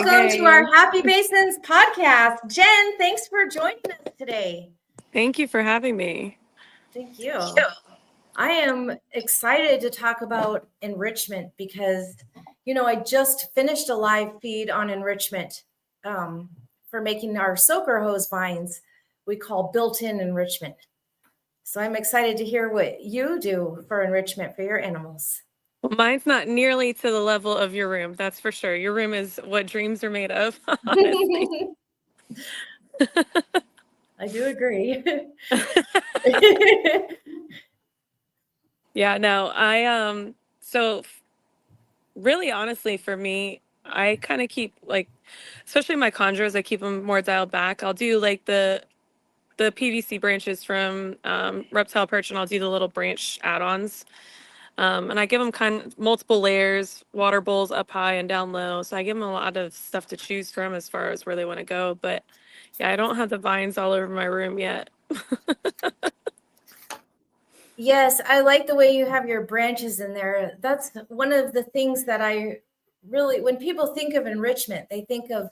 Welcome to our Happy Basins Podcast. Jen, thanks for joining us today. Thank you for having me. Thank you. I am excited to talk about enrichment because, I just finished a live feed on enrichment for making our soaker hose vines we call built-in enrichment. So I'm excited to hear what you do for enrichment for your animals. Well, mine's not nearly to the level of your room, that's for sure. Your room is what dreams are made of, honestly. I do agree. Yeah, no, so really honestly for me, I kind of keep especially my chondros, I keep them more dialed back. I'll do like the PVC branches from Reptile Perch, and I'll do the little branch add-ons. And I give them kind of multiple layers, water bowls up high and down low. So I give them a lot of stuff to choose from as far as where they want to go. But yeah, I don't have the vines all over my room yet. Yes, I like the way you have your branches in there. That's one of the things that I really, when people think of enrichment, they think of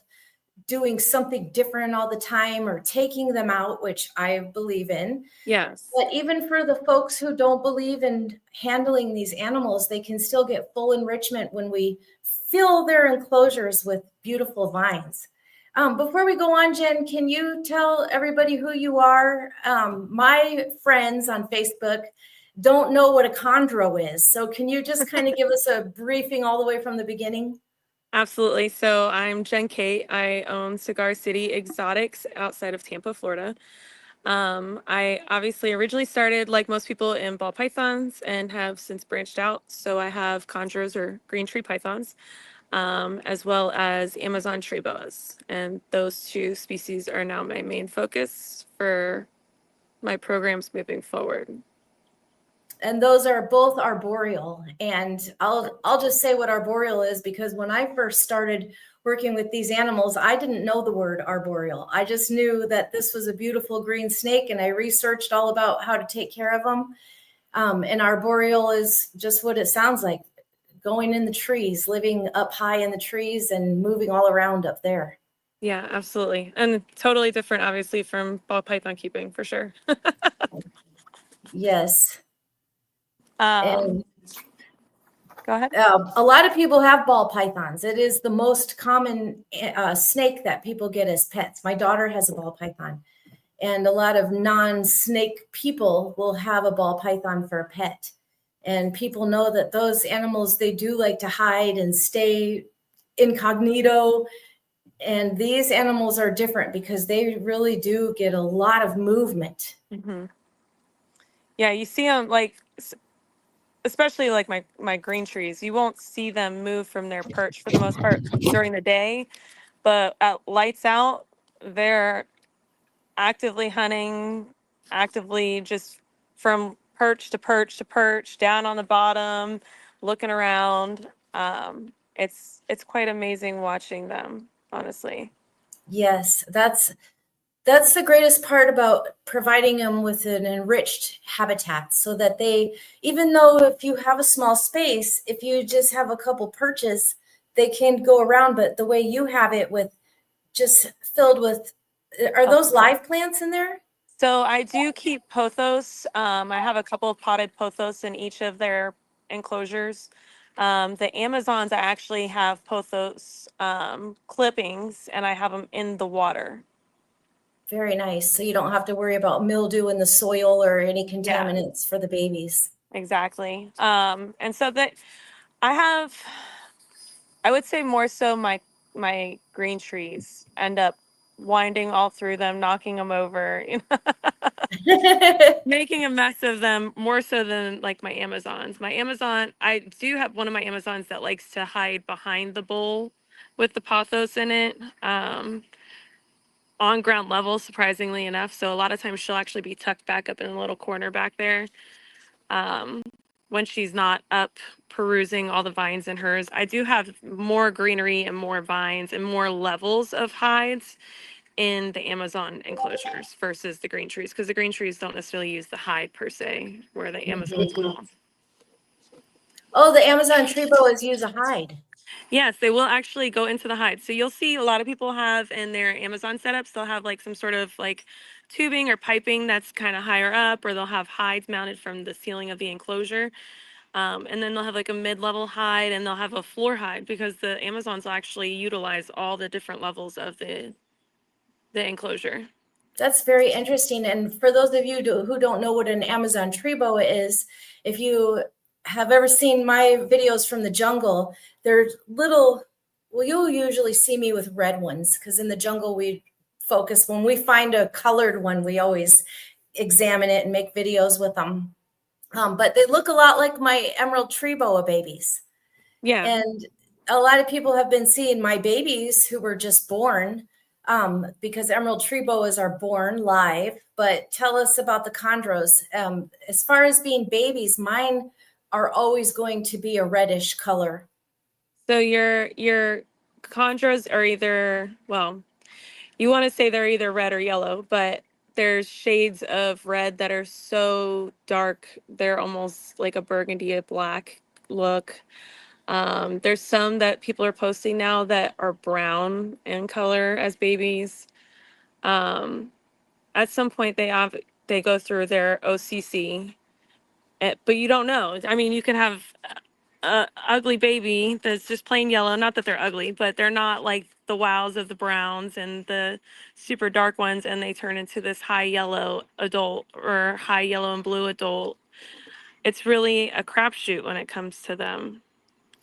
doing something different all the time or taking them out, which I believe in. Yes. But even for the folks who don't believe in handling these animals, they can still get full enrichment when we fill their enclosures with beautiful vines. Before we go on, Jen, can you tell everybody who you are? My friends on Facebook don't know what a chondro is. So can you just kind of give us a briefing all the way from the beginning? Absolutely. So I'm Jen Kate. I own Cigar City Exotics outside of Tampa, Florida. I obviously originally started, like most people, in ball pythons and have since branched out. So I have chondros, or green tree pythons, as well as Amazon tree boas. And those two species are now my main focus for my programs moving forward. And those are both arboreal. And I'll just say what arboreal is, because when I first started working with these animals, I didn't know the word arboreal. I just knew that this was a beautiful green snake, and I researched all about how to take care of them. And arboreal is just what it sounds like, going in the trees, living up high in the trees and moving all around up there. Yeah, absolutely. And totally different, obviously, from ball python keeping, for sure. Yes. And go ahead. A lot of people have ball pythons. It is the most common snake that people get as pets. My daughter has a ball python, and a lot of non-snake people will have a ball python for a pet. And people know that those animals, they do like to hide and stay incognito. And these animals are different because they really do get a lot of movement. Mm-hmm. Yeah, you see them especially like my green trees, you won't see them move from their perch for the most part during the day, but at lights out, they're actively hunting, actively just from perch to perch to perch, down on the bottom, looking around. It's quite amazing watching them, honestly. Yes, that's the greatest part about providing them with an enriched habitat, so that they, even though if you have a small space, if you just have a couple perches, they can go around. But the way you have it, with just filled with, are those live plants in there? So I do keep pothos. I have a couple of potted pothos in each of their enclosures. The Amazons, I actually have pothos clippings, and I have them in the water. Very nice. So you don't have to worry about mildew in the soil or any contaminants for the babies. Exactly. And so that I would say more so my green trees end up winding all through them, knocking them over, making a mess of them more so than like my Amazons. My Amazon, I do have one of my Amazons that likes to hide behind the bowl with the pothos in it. On ground level, surprisingly enough. So a lot of times she'll actually be tucked back up in a little corner back there. When she's not up perusing all the vines in hers. I do have more greenery and more vines and more levels of hides in the Amazon enclosures versus the green trees, because the green trees don't necessarily use the hide per se, where the Amazons will. Oh, the Amazon tree boas use a hide. Yes, they will actually go into the hide. So you'll see a lot of people have in their Amazon setups, they'll have like some sort of like tubing or piping that's kind of higher up, or they'll have hides mounted from the ceiling of the enclosure. And then they'll have like a mid-level hide, and they'll have a floor hide, because the Amazons will actually utilize all the different levels of the enclosure. That's very interesting. And for those of you who don't know what an Amazon tree boa is, if you have ever seen my videos from the jungle, they're little, well, you'll usually see me with red ones, because in the jungle we focus, when we find a colored one, we always examine it and make videos with them. But they look a lot like my emerald tree boa babies. Yeah. And a lot of people have been seeing my babies who were just born, because emerald tree boas are born live. But tell us about the chondros. As far as being babies, mine are always going to be a reddish color. So your chondros are either, well, you want to say they're either red or yellow, but there's shades of red that are so dark they're almost like a burgundy, a black look. There's some that people are posting now that are brown in color as babies. Um, at some point they go through their OCC, but you don't know. I mean, you can have a ugly baby that's just plain yellow. Not that they're ugly, but they're not like the wows of the browns and the super dark ones, and they turn into this high yellow adult or high yellow and blue adult. It's really a crapshoot when it comes to them,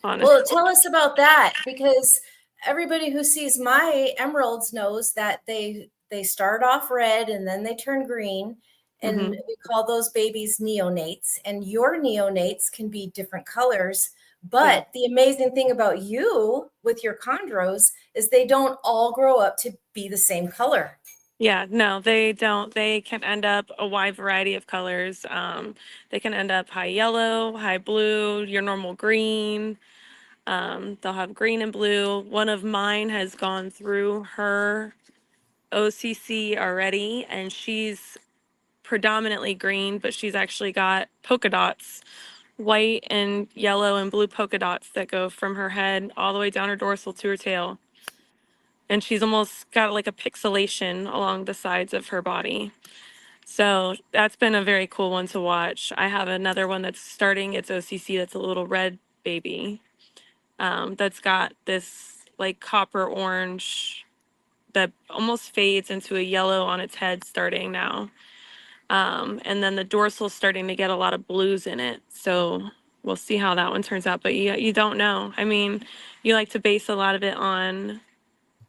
honestly. Well, tell us about that, because everybody who sees my emeralds knows that they start off red and then they turn green, and Hmm. we call those babies neonates. And your neonates can be different colors. Yeah. But the amazing thing about you with your chondros is they don't all grow up to be the same color. Yeah, no, they don't. They can end up a wide variety of colors. They can end up high yellow, high blue, your normal green. They'll have green and blue. One of mine has gone through her OCC already, and she's predominantly green, but she's actually got polka dots, white and yellow and blue polka dots that go from her head all the way down her dorsal to her tail. And she's almost got like a pixelation along the sides of her body. So that's been a very cool one to watch. I have another one that's starting its OCC that's a little red baby, that's got this like copper orange that almost fades into a yellow on its head starting now. And then the dorsal's starting to get a lot of blues in it. So we'll see how that one turns out. But you don't know. I mean, you like to base a lot of it on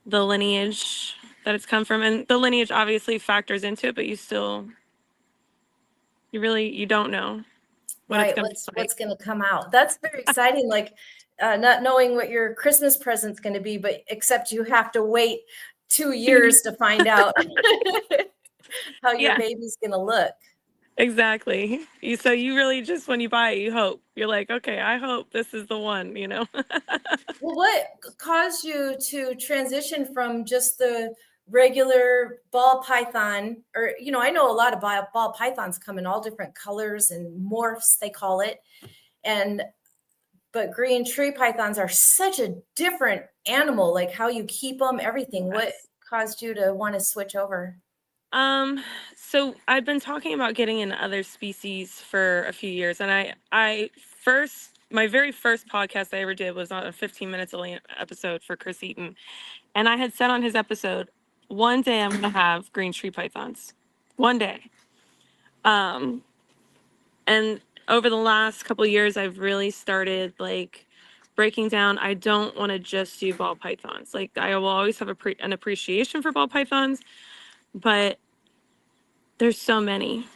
the lineage that it's come from. And the lineage obviously factors into it, but you don't know what it's Right. going to be like. What's going to come out. That's very exciting. Like, not knowing what your Christmas present's going to be, but except you have to wait 2 years to find out how your Yeah, baby's going to look. exactly. So you really just, when you buy it, you hope. You're like, okay, I hope this is the one, you know? Well, what caused you to transition from just the regular ball python? Or, I know a lot of ball pythons come in all different colors and morphs, they call it. But green tree pythons are such a different animal, like how you keep them, everything. What Yes. caused you to want to switch over? Um, so I've been talking about getting into other species for a few years, and my very first podcast I ever did was on a 15 minutes episode for Chris Eaton, and I had said on his episode, one day I'm gonna have green tree pythons, one day. Um, and over the last couple of years, I've really started like breaking down. I don't want to just do ball pythons. Like I will always have an appreciation for ball pythons, but there's so many.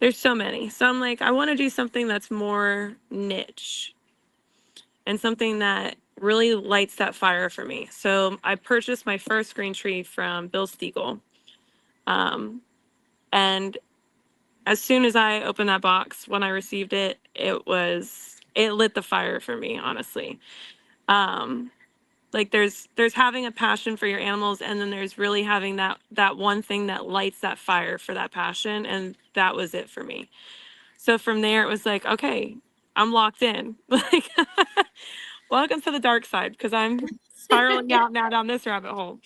There's so many. So I'm like, I want to do something that's more niche and something that really lights that fire for me. So I purchased my first green tree from Bill Stiegel. Um, and as soon as I opened that box, when I received it, it lit the fire for me, honestly. Um, like there's having a passion for your animals, and then there's really having that one thing that lights that fire for that passion, and that was it for me. So from there, it was like, okay, I'm locked in. Like, Welcome to the dark side, because I'm spiraling out now down this rabbit hole.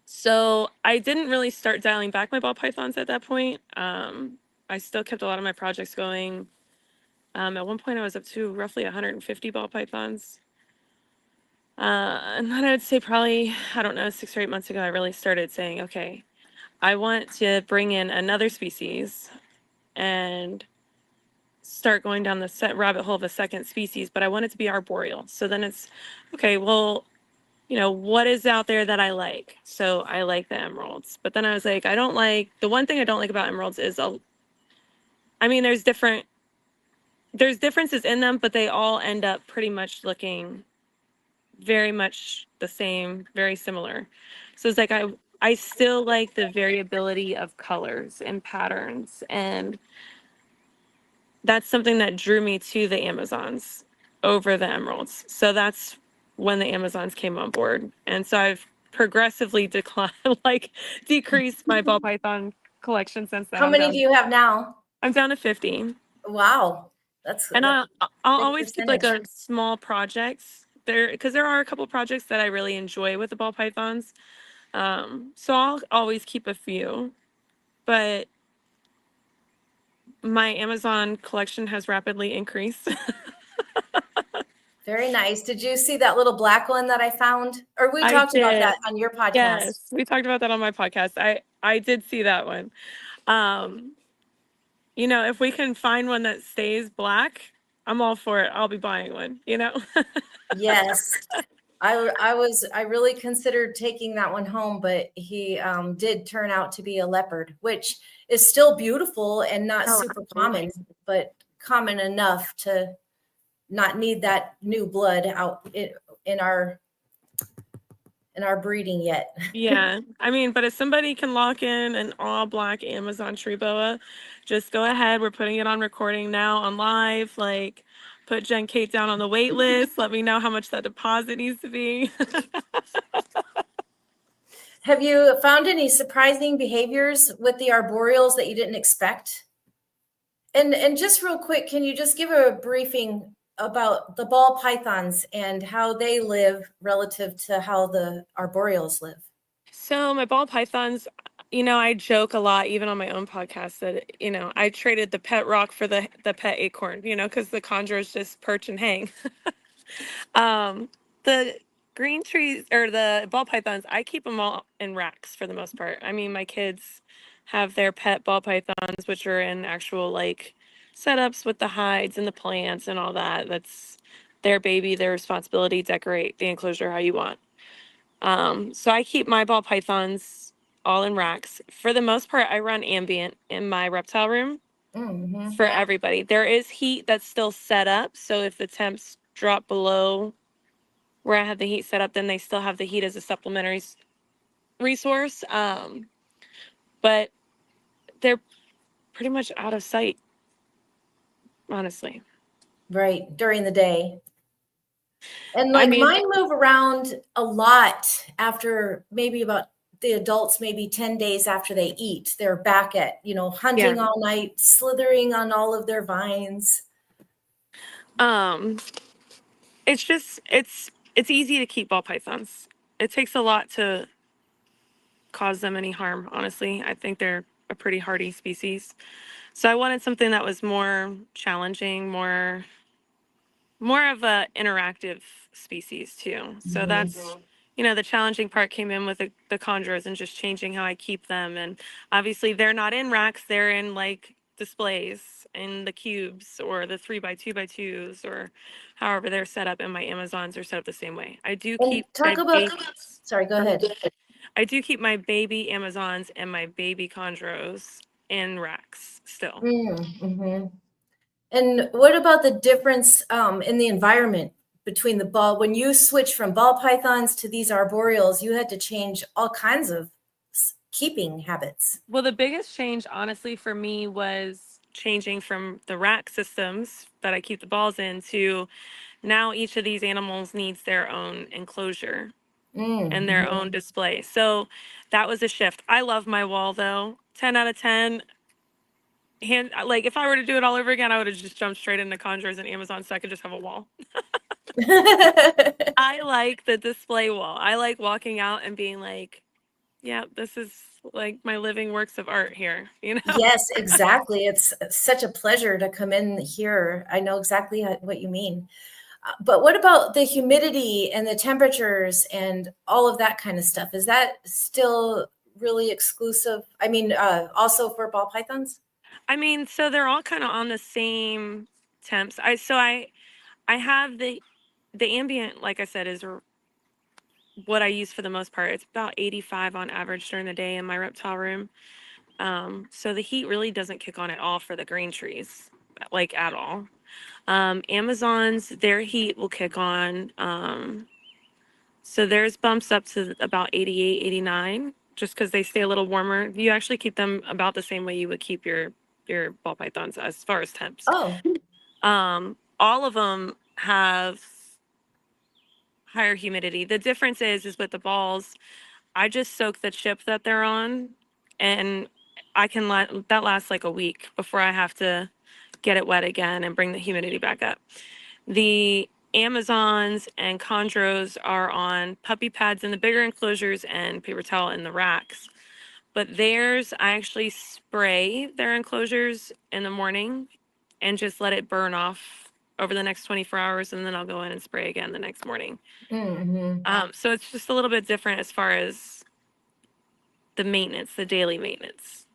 So I didn't really start dialing back my ball pythons at that point. I still kept a lot of my projects going. At one point I was up to roughly 150 ball pythons. And then I would say probably, I don't know, 6 or 8 months ago, I really started saying, okay, I want to bring in another species and start going down the set rabbit hole of a second species, but I want it to be arboreal. So then it's, okay, well, what is out there that I like? So I like the emeralds. But then I was like, the one thing I don't like about emeralds is, there's differences in them, but they all end up pretty much looking very much the same, very similar. So it's like I still like the variability of colors and patterns, and that's something that drew me to the Amazons over the emeralds. So that's when the Amazons came on board. And so I've progressively decreased my ball python collection since then. How many do you have now? I'm down to 50. Wow. And I'll always keep like percentage. a small projects there, because there are a couple projects that I really enjoy with the ball pythons. So I'll always keep a few, but my Amazon collection has rapidly increased. Very nice. Did you see that little black one that I found? Or we I talked about did. that on your podcast. Yes, we talked about that on my podcast. I did see that one. If we can find one that stays black, I'm all for it. I'll be buying one, Yes. I really considered taking that one home, but he did turn out to be a leopard, which is still beautiful and not super common, but common enough to not need that new blood out in our breeding yet. Yeah. But if somebody can lock in an all black Amazon tree boa, just go ahead. We're putting it on recording now on live. Like, put Jen Kate down on the wait list. Let me know how much that deposit needs to be. Have you found any surprising behaviors with the arboreals that you didn't expect? And just real quick, can you just give a briefing about the ball pythons and how they live relative to how the arboreals live? So my ball pythons, I joke a lot, even on my own podcast, that, I traded the pet rock for the pet acorn, because the chondros just perch and hang. The green trees, or the ball pythons, I keep them all in racks for the most part. My kids have their pet ball pythons, which are in actual setups with the hides and the plants and all that. That's their baby, their responsibility. Decorate the enclosure how you want. So I keep my ball pythons all in racks. For the most part, I run ambient in my reptile room for everybody. There is heat that's still set up. So if the temps drop below where I have the heat set up, then they still have the heat as a supplementary resource. But they're pretty much out of sight, honestly. Right, during the day. And mine move around a lot after maybe about the adults, maybe 10 days after they eat. They're back at, hunting all night, slithering on all of their vines. It's just, it's easy to keep ball pythons. It takes a lot to cause them any harm, honestly. I think they're a pretty hardy species. So I wanted something that was more challenging, more of a interactive species too. So that's, the challenging part came in with the chondros and just changing how I keep them. And obviously they're not in racks, they're in displays in the cubes or the 3x2x2s or however they're set up, and my Amazons are set up the same way. I do keep Sorry, go ahead. I do keep my baby Amazons and my baby chondros in racks still. And what about the difference in the environment between when you switch from ball pythons to these arboreals, you had to change all kinds of keeping habits? Well, the biggest change, honestly, for me was changing from the rack systems that I keep the balls in to now each of these animals needs their own enclosure and their own display. So that was a shift. I love my wall, though. 10 out of 10. like if I were to do it all over again, I would have just jumped straight into Chondros and Amazon so I could just have a wall. I like the display wall. I like walking out and being like, yeah, this is like my living works of art here, you know? Yes, exactly. It's such a pleasure to come in here. I know exactly what you mean. But what about the humidity and the temperatures and all of that kind of stuff? Is that still really exclusive? I mean, also for ball pythons? I mean, so they're all kind of on the same temps. I have the ambient, like I said, is what I use for the most part. It's about 85 on average during the day in my reptile room. So the heat really doesn't kick on at all for the green trees, like at all. Amazons, their heat will kick on. So theirs bumps up to about 88, 89, just because they stay a little warmer. You actually keep them about the same way you would keep your ball pythons as far as temps. Oh, All of them have higher humidity. The difference is with the balls, I just soak the chip that they're on, and I can let that lasts like a week before I have to get it wet again and bring the humidity back up. The Amazons and Chondros are on puppy pads in the bigger enclosures and paper towel in the racks. But theirs, I actually spray their enclosures in the morning and just let it burn off over the next 24 hours, and then I'll go in and spray again the next morning. So it's just a little bit different as far as the maintenance, the daily maintenance.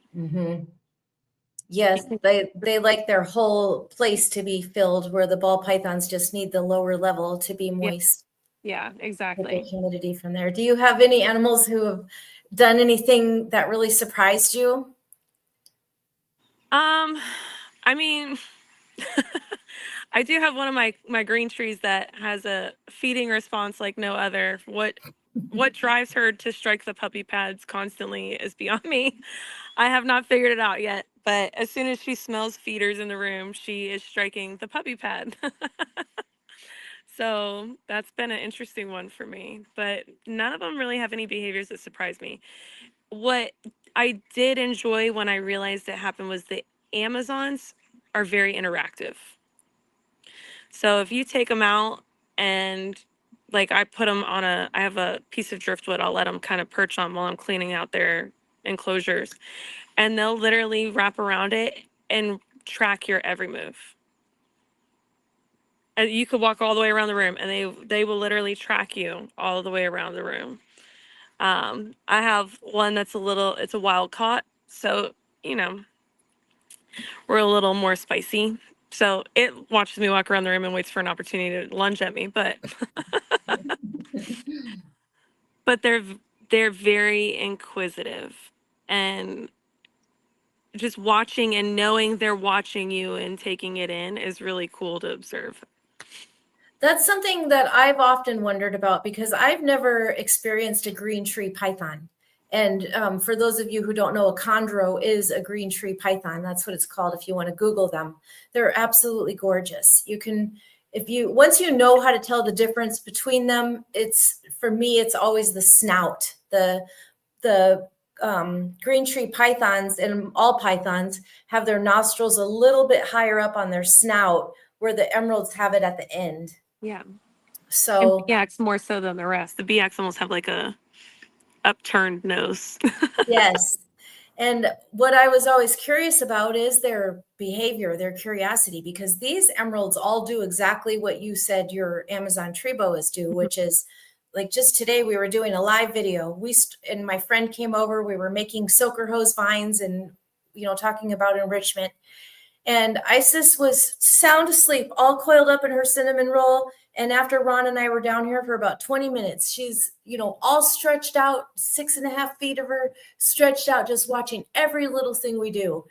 Yes, they like their whole place to be filled, where the ball pythons just need the lower level to be moist. Yeah, Get the exactly. humidity from there. Do you have any animals who have done anything that really surprised you? I mean, I do have one of my green trees that has a feeding response like no other. What drives her to strike the puppy pads constantly is beyond me. I have not figured it out yet, but as soon as she smells feeders in the room, she is striking the puppy pad. So that's been an interesting one for me, but none of them really have any behaviors that surprise me. What I did enjoy when I realized it happened was the Amazons are very interactive. So if you take them out and like I put them on I have a piece of driftwood I'll let them kind of perch on while I'm cleaning out their enclosures, and they'll literally wrap around it and track your every move. And you could walk all the way around the room and they will literally track you all the way around the room. I have one that's it's a wild caught. So, you know, we're a little more spicy. So it watches me walk around the room and waits for an opportunity to lunge at me. But but they're very inquisitive, and just watching and knowing they're watching you and taking it in is really cool to observe. That's something that I've often wondered about, because I've never experienced a green tree python. And for those of you who don't know, a chondro is a green tree python. That's what it's called if you want to Google them. They're absolutely gorgeous. You can, once you know how to tell the difference between them, for me, it's always the snout. The green tree pythons and all pythons have their nostrils a little bit higher up on their snout, where the emeralds have it at the end. Yeah. And So BX more so than the rest. The BX almost have like a upturned nose. yes. And what I was always curious about is their behavior, their curiosity, because these emeralds all do exactly what you said your Amazon tree boas do, which is like just today we were doing a live video. And my friend came over, we were making soaker hose vines and, talking about enrichment. And Isis was sound asleep, all coiled up in her cinnamon roll. And after Ron and I were down here for about 20 minutes, she's, all stretched out, 6.5 feet of her stretched out, just watching every little thing we do.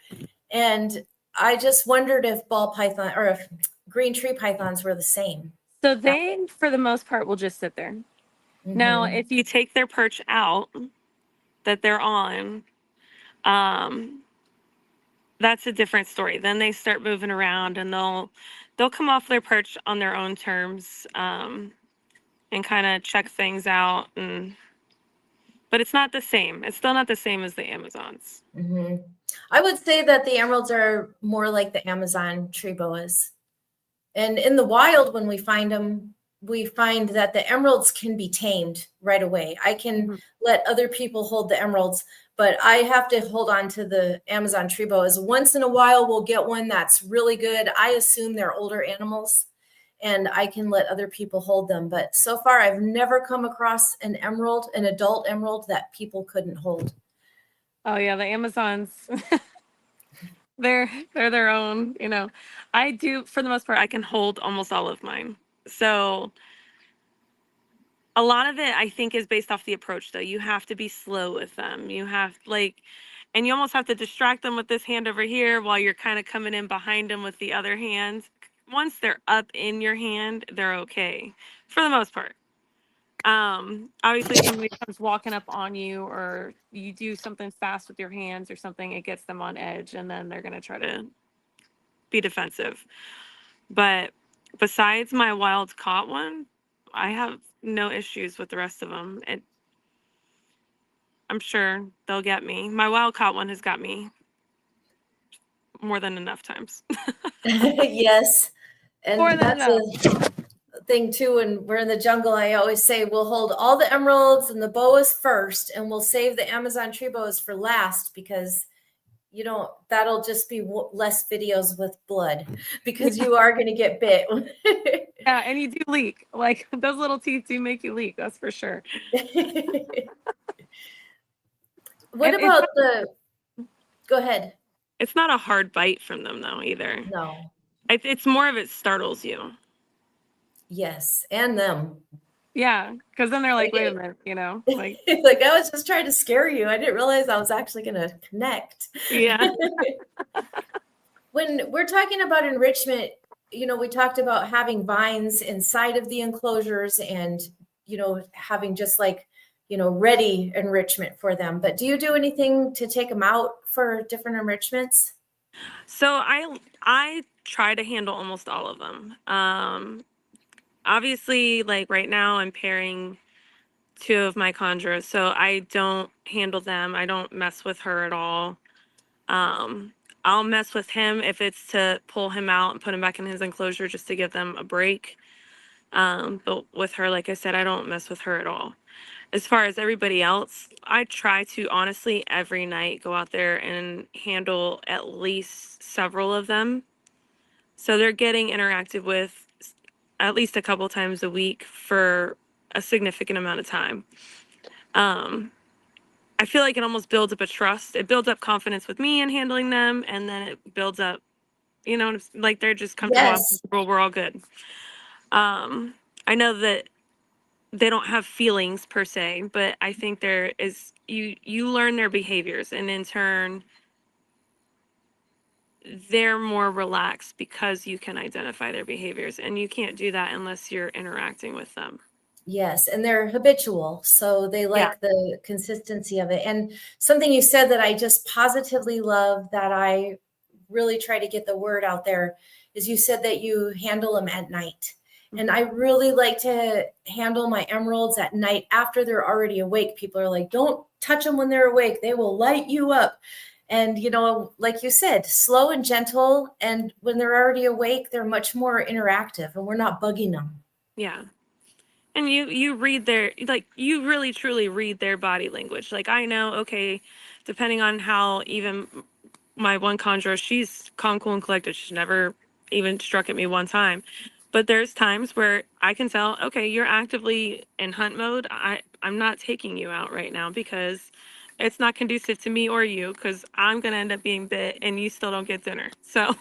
And I just wondered if ball python or if green tree pythons were the same. So they, for the most part, will just sit there. Mm-hmm. Now, if you take their perch out that they're on, that's a different story. Then they start moving around and they'll come off their perch on their own terms, and kind of check things out and but it's not the same. It's still not the same as the Amazons. Hmm. I would say that the emeralds are more like the Amazon tree boas. And in the wild, when we find them, we find that the emeralds can be tamed right away. I can let other people hold the emeralds, but I have to hold on to the Amazon tree boas. Once in a while, we'll get one that's really good. I assume they're older animals, and I can let other people hold them. But so far, I've never come across an emerald, an adult emerald that people couldn't hold. Oh yeah, the Amazons. they're their own, I do, for the most part, I can hold almost all of mine. So a lot of it, I think, is based off the approach, though. You have to be slow with them. You have, and you almost have to distract them with this hand over here while you're kind of coming in behind them with the other hand. Once they're up in your hand, they're okay, for the most part. Obviously, if somebody comes walking up on you, or you do something fast with your hands or something, it gets them on edge, and then they're going to try to be defensive. But besides my wild caught one, I have no issues with the rest of them. I'm sure they'll get me. My wild caught one has got me more than enough times. Yes. More And than that's enough. a thing too. When we're in the jungle, I always say we'll hold all the emeralds and the boas first, and we'll save the Amazon tree boas for last, because that'll just be less videos with blood, because you are going to get bit. Yeah, and you do leak. Like, those little teeth do make you leak, that's for sure. What And about go ahead. it's not a hard bite from them, though, either. No. It's more of it startles you. Yes. And them. Yeah, because then they're like, wait a minute, like I was just trying to scare you. I didn't realize I was actually going to connect. yeah. When we're talking about enrichment, we talked about having vines inside of the enclosures and, having just ready enrichment for them. But do you do anything to take them out for different enrichments? So I try to handle almost all of them. Obviously, like right now, I'm pairing two of my Chondros, so I don't handle them. I don't mess with her at all. I'll mess with him if it's to pull him out and put him back in his enclosure just to give them a break. But with her, like I said, I don't mess with her at all. As far as everybody else, I try to honestly every night go out there and handle at least several of them. So they're getting interacted with at least a couple times a week for a significant amount of time. I feel like it almost builds up a trust. It builds up confidence with me in handling them, and then it builds up, like they're just comfortable. Yes. We're all good. I know that they don't have feelings per se, but I think there is you learn their behaviors, and in turn they're more relaxed because you can identify their behaviors, and you can't do that unless you're interacting with them. Yes, and they're habitual, so they Yeah. like the consistency of it. And something you said that I just positively love, that I really try to get the word out there, is you said that you handle them at night. And I really like to handle my emeralds at night after they're already awake. People are like, don't touch them when they're awake. They will light you up. And, like you said, slow and gentle. And when they're already awake, they're much more interactive, and we're not bugging them. Yeah. And you read their, like, you really truly read their body language. Like, I know, okay, depending on how, even my one Chondro, she's calm, cool, and collected. She's never even struck at me one time. But there's times where I can tell, okay, you're actively in hunt mode. I'm not taking you out right now because it's not conducive to me or you, because I'm going to end up being bit and you still don't get dinner. So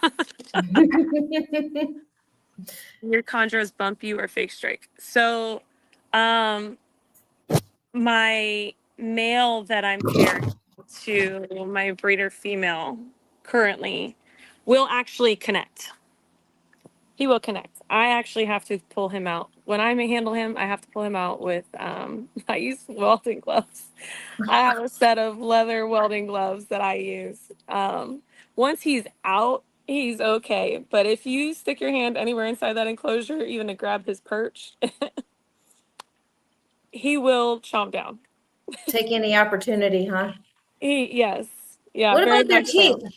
your Chondros bump you or fake strike. So my male that I'm pairing to my breeder female currently will actually connect. He will connect. I actually have to pull him out. When I may handle him, I have to pull him out with, I use welding gloves. I have a set of leather welding gloves that I use. Once he's out, he's okay. But if you stick your hand anywhere inside that enclosure, even to grab his perch, he will chomp down. Take any opportunity, huh? Yes. Yeah, What very about their much so. teeth?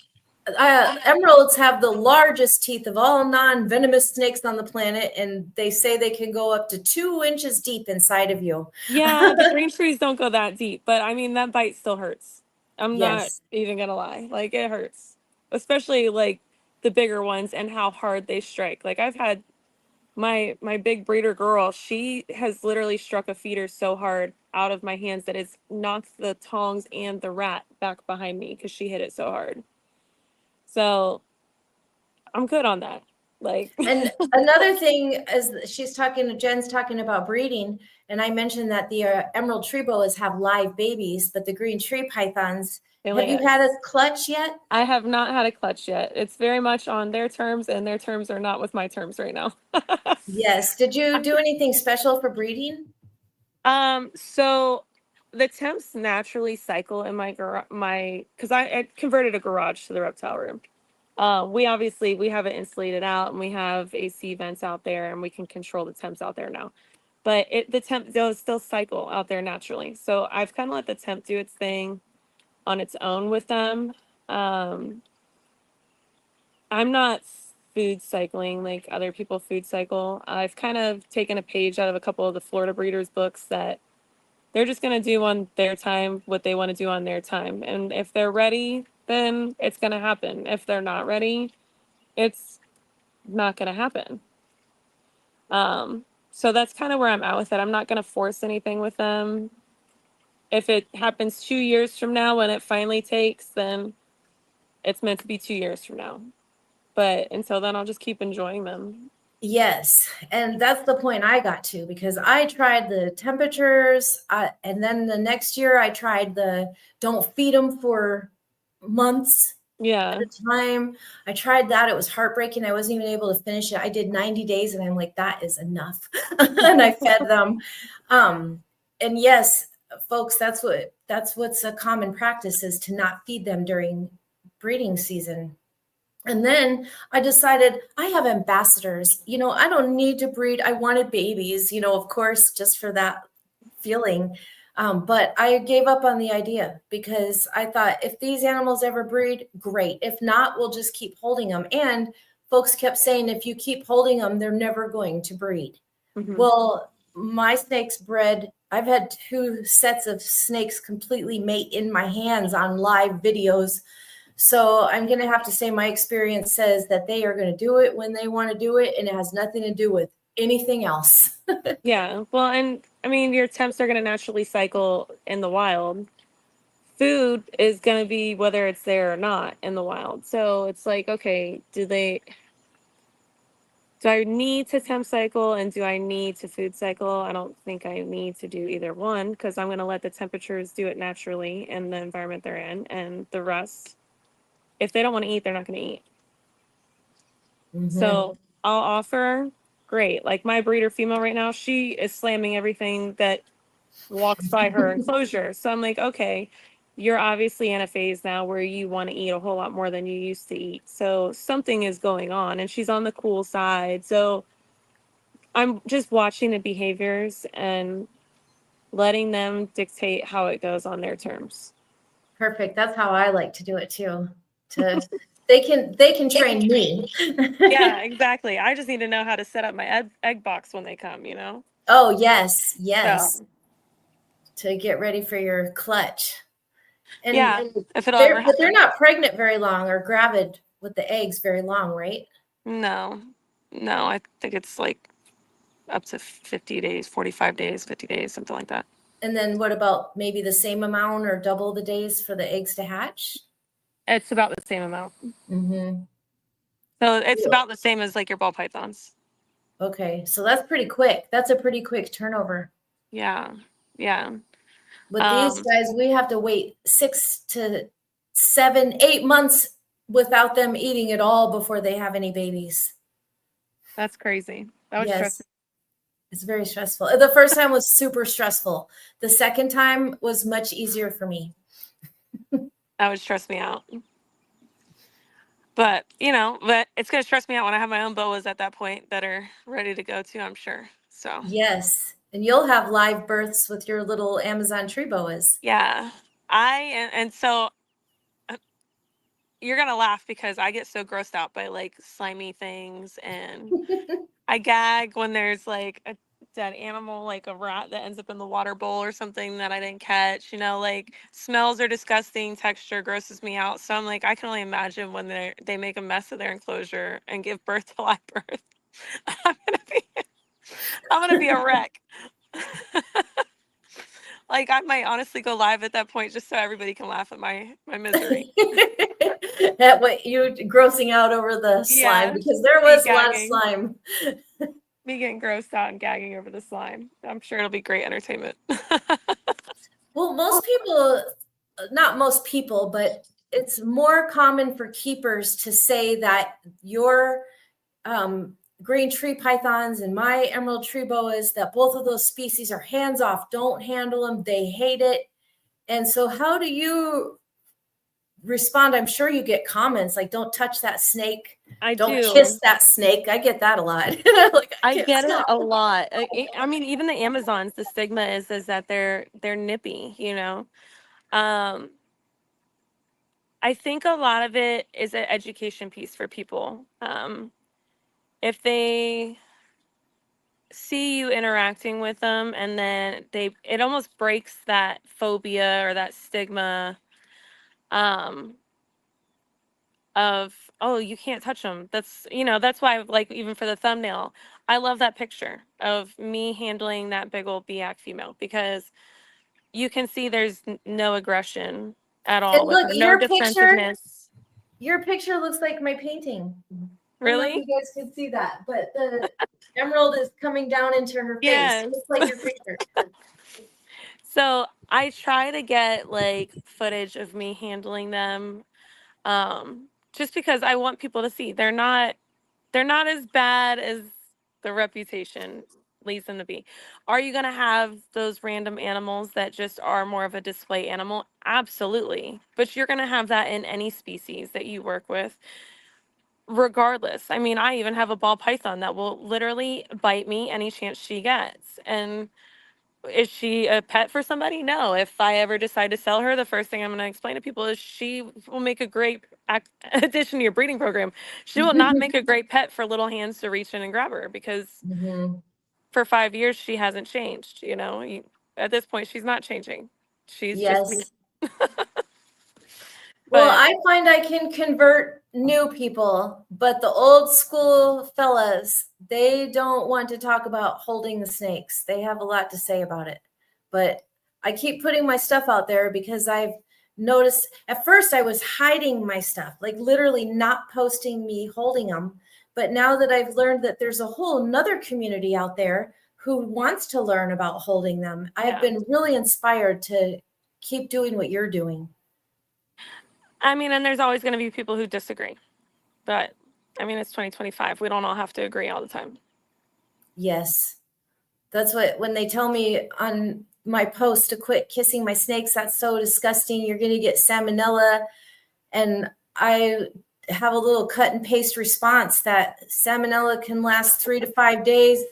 Emeralds have the largest teeth of all non-venomous snakes on the planet, and they say they can go up to 2 inches deep inside of you. Yeah, the green trees don't go that deep, but I mean that bite still hurts. I'm not Yes. even gonna lie. Like it hurts. Especially like the bigger ones and how hard they strike. Like I've had my big breeder girl, she has literally struck a feeder so hard out of my hands that it's knocked the tongs and the rat back behind me because she hit it so hard. So I'm good on that. Like And another thing is Jen's talking about breeding, and I mentioned that the emerald tree boas have live babies, but the green tree pythons, have you had a clutch yet? I have not had a clutch yet. It's very much on their terms, and their terms are not with my terms right now. Yes. Did you do anything special for breeding? So the temps naturally cycle in because I converted a garage to the reptile room. We have it insulated out and we have AC vents out there and we can control the temps out there now. But the temp does still cycle out there naturally. So I've kind of let the temp do its thing on its own with them. Um, I'm not food cycling like other people food cycle. I've kind of taken a page out of a couple of the Florida breeders' books that they're just going to do on their time what they want to do on their time. And if they're ready, then it's going to happen. If they're not ready, it's not going to happen. So that's kind of where I'm at with it. I'm not going to force anything with them. If it happens 2 years from now when it finally takes, then it's meant to be 2 years from now. But until then, I'll just keep enjoying them. Yes, and that's the point I got to, because I tried the temperatures, and then the next year I tried the don't feed them for months Yeah. at a time. I tried that. It was heartbreaking. I wasn't even able to finish it. I did 90 days and I'm like, that is enough. And I fed them. And yes, folks, that's what's a common practice, is to not feed them during breeding season. And then I decided I have ambassadors. I don't need to breed. I wanted babies, of course, just for that feeling. But I gave up on the idea because I thought, if these animals ever breed, great. If not, we'll just keep holding them. And folks kept saying, if you keep holding them, they're never going to breed. Mm-hmm. Well, my snakes bred. I've had 2 sets of snakes completely mate in my hands on live videos. So I'm going to have to say my experience says that they are going to do it when they want to do it, and it has nothing to do with anything else. Yeah. Well, and I mean, your temps are going to naturally cycle in the wild. Food is going to be whether it's there or not in the wild. So it's like, okay, do I need to temp cycle and do I need to food cycle? I don't think I need to do either one, because I'm going to let the temperatures do it naturally in the environment they're in, and the rest, if they don't want to eat, they're not going to eat. Mm-hmm. So I'll offer, great. Like my breeder female right now, she is slamming everything that walks by her enclosure. So I'm like, okay, you're obviously in a phase now where you want to eat a whole lot more than you used to eat. So something is going on, and she's on the cool side. So I'm just watching the behaviors and letting them dictate how it goes on their terms. Perfect. That's how I like to do it too. They can train me. Yeah, exactly. I just need to know how to set up my egg box when they come, Oh, yes. So, To get ready for your clutch. And yeah, if it'll ever happen. But they're not pregnant very long or gravid with the eggs very long, right? No, I think it's like up to 50 days, 45 days, 50 days, something like that. And then what about maybe the same amount or double the days for the eggs to hatch? It's about the same amount. Mm-hmm. So it's about the same as like your ball pythons. Okay, so that's pretty quick. That's a pretty quick turnover. Yeah. With these guys, we have to wait 6 to 7, 8 months without them eating at all before they have any babies. That's crazy. That would stress me. It's very stressful. The first time was super stressful. The second time was much easier for me. That would stress me out. But it's going to stress me out when I have my own boas at that point that are ready to go too, I'm sure. So yes. And you'll have live births with your little Amazon tree boas. Yeah. And so you're gonna laugh because I get so grossed out by like slimy things, and I gag when there's like a dead animal, like a rat that ends up in the water bowl or something that I didn't catch. Like smells are disgusting, texture grosses me out. So I'm like, I can only imagine when they make a mess of their enclosure and give birth to live birth. I'm gonna be I'm gonna be a wreck. Like I might honestly go live at that point just so everybody can laugh at my misery. That way you grossing out over the slime, Yeah, because there me was a lot of gagging. slime. Me getting grossed out and gagging over the slime. I'm sure it'll be great entertainment. Well, not most people, but it's more common for keepers to say that your green tree pythons and my emerald tree boas, that both of those species are hands off, don't handle them, they hate it. And so how do you respond? I'm sure you get comments like, don't touch that snake. I Don't do. kiss that snake. I get that a lot. Like, I can't get it stop. a lot. I mean, even the Amazons, the stigma is that they're nippy, Um, I think a lot of it is an education piece for people. If they see you interacting with them and then it almost breaks that phobia or that stigma, um, of, oh, you can't touch them. That's why, like, even for the thumbnail, I love that picture of me handling that big old Biak female, because you can see there's no aggression at all And with look, her, no defensiveness. your picture looks like my painting. I don't know if Really? you guys can see that, but the emerald is coming down into her face. Yes. Just like your picture. So I try to get like footage of me handling them, just because I want people to see they're not as bad as the reputation leads them to be. Are you going to have those random animals that just are more of a display animal? Absolutely. But you're going to have that in any species that you work with, regardless. I mean, I even have a ball python that will literally bite me any chance she gets. And is she a pet for somebody? No. If I ever decide to sell her, the first thing I'm going to explain to people is she will make a great addition to your breeding program. She will not make a great pet for little hands to reach in and grab her, because for 5 years she hasn't changed. At this point, she's not changing. She's just me. Yes. Well, But I find I can convert new people, but the old school fellas, they don't want to talk about holding the snakes. They have a lot to say about it. But I keep putting my stuff out there because I've noticed at first I was hiding my stuff, like literally not posting me holding them. But now that I've learned that there's a whole nother community out there who wants to learn about holding them, I've been really inspired to keep doing what you're doing. I mean, and there's always going to be people who disagree. But I mean, it's 2025. We don't all have to agree all the time. Yes. That's when they tell me on my post to quit kissing my snakes, that's so disgusting. You're going to get salmonella. And I have a little cut and paste response that salmonella can last 3 to 5 days.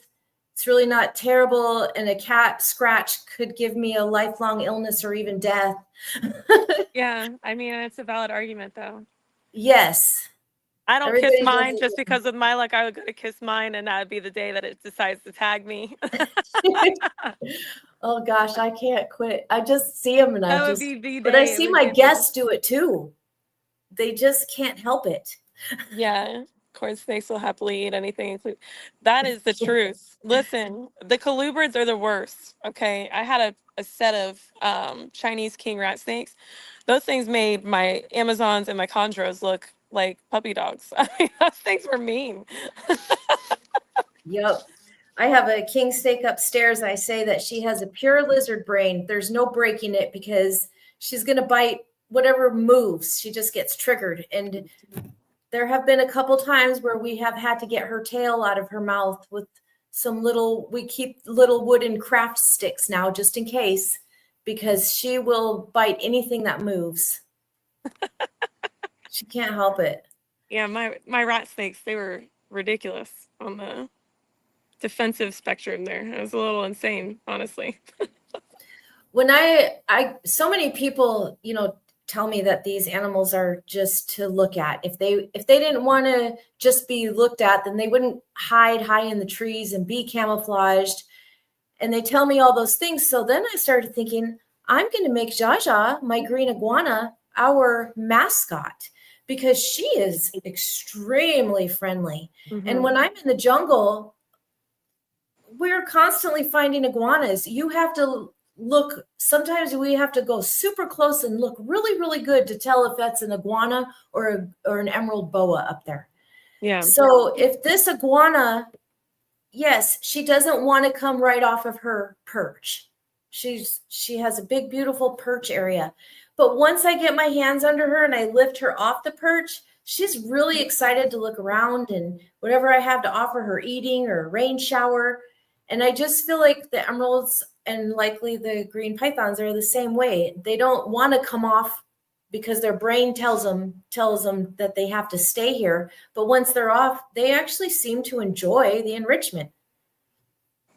It's really not terrible. And a cat scratch could give me a lifelong illness or even death. Yeah. I mean, it's a valid argument, though. Yes. I don't kiss mine just because of my luck. I would go to kiss mine, and that would be the day that it decides to tag me. Oh gosh, I can't quit. I just see them and That would be the but I day. see my guests do it too. They just can't help it. Yeah. Corn snakes will happily eat anything included. That is the truth. Listen, the colubrids are the worst. Okay. I had a set of Chinese king rat snakes. Those things made my Amazons and my Chondros look like puppy dogs. I mean, those things were mean. Yep. I have a king snake upstairs. I say that she has a pure lizard brain. There's no breaking it because she's going to bite whatever moves. She just gets triggered. And there have been a couple times where we have had to get her tail out of her mouth with we keep little wooden craft sticks now just in case, because she will bite anything that moves. She can't help it. Yeah, my rat snakes, they were ridiculous on the defensive spectrum there. It was a little insane, honestly. When so many people, tell me that these animals are just to look at. If they didn't want to just be looked at, then they wouldn't hide high in the trees and be camouflaged. And they tell me all those things. So then I started thinking, I'm going to make Jaja, my green iguana, our mascot, because she is extremely friendly. Mm-hmm. And when I'm in the jungle, we're constantly finding iguanas. You have to look, sometimes we have to go super close and look really, really good to tell if that's an iguana or an emerald boa up there. Yeah. So if this iguana, yes, she doesn't want to come right off of her perch. She has a big, beautiful perch area. But once I get my hands under her and I lift her off the perch, she's really excited to look around and whatever I have to offer her, eating or rain shower. And I just feel like the emeralds and likely the green pythons are the same way. They don't want to come off because their brain tells them that they have to stay here. But once they're off, they actually seem to enjoy the enrichment.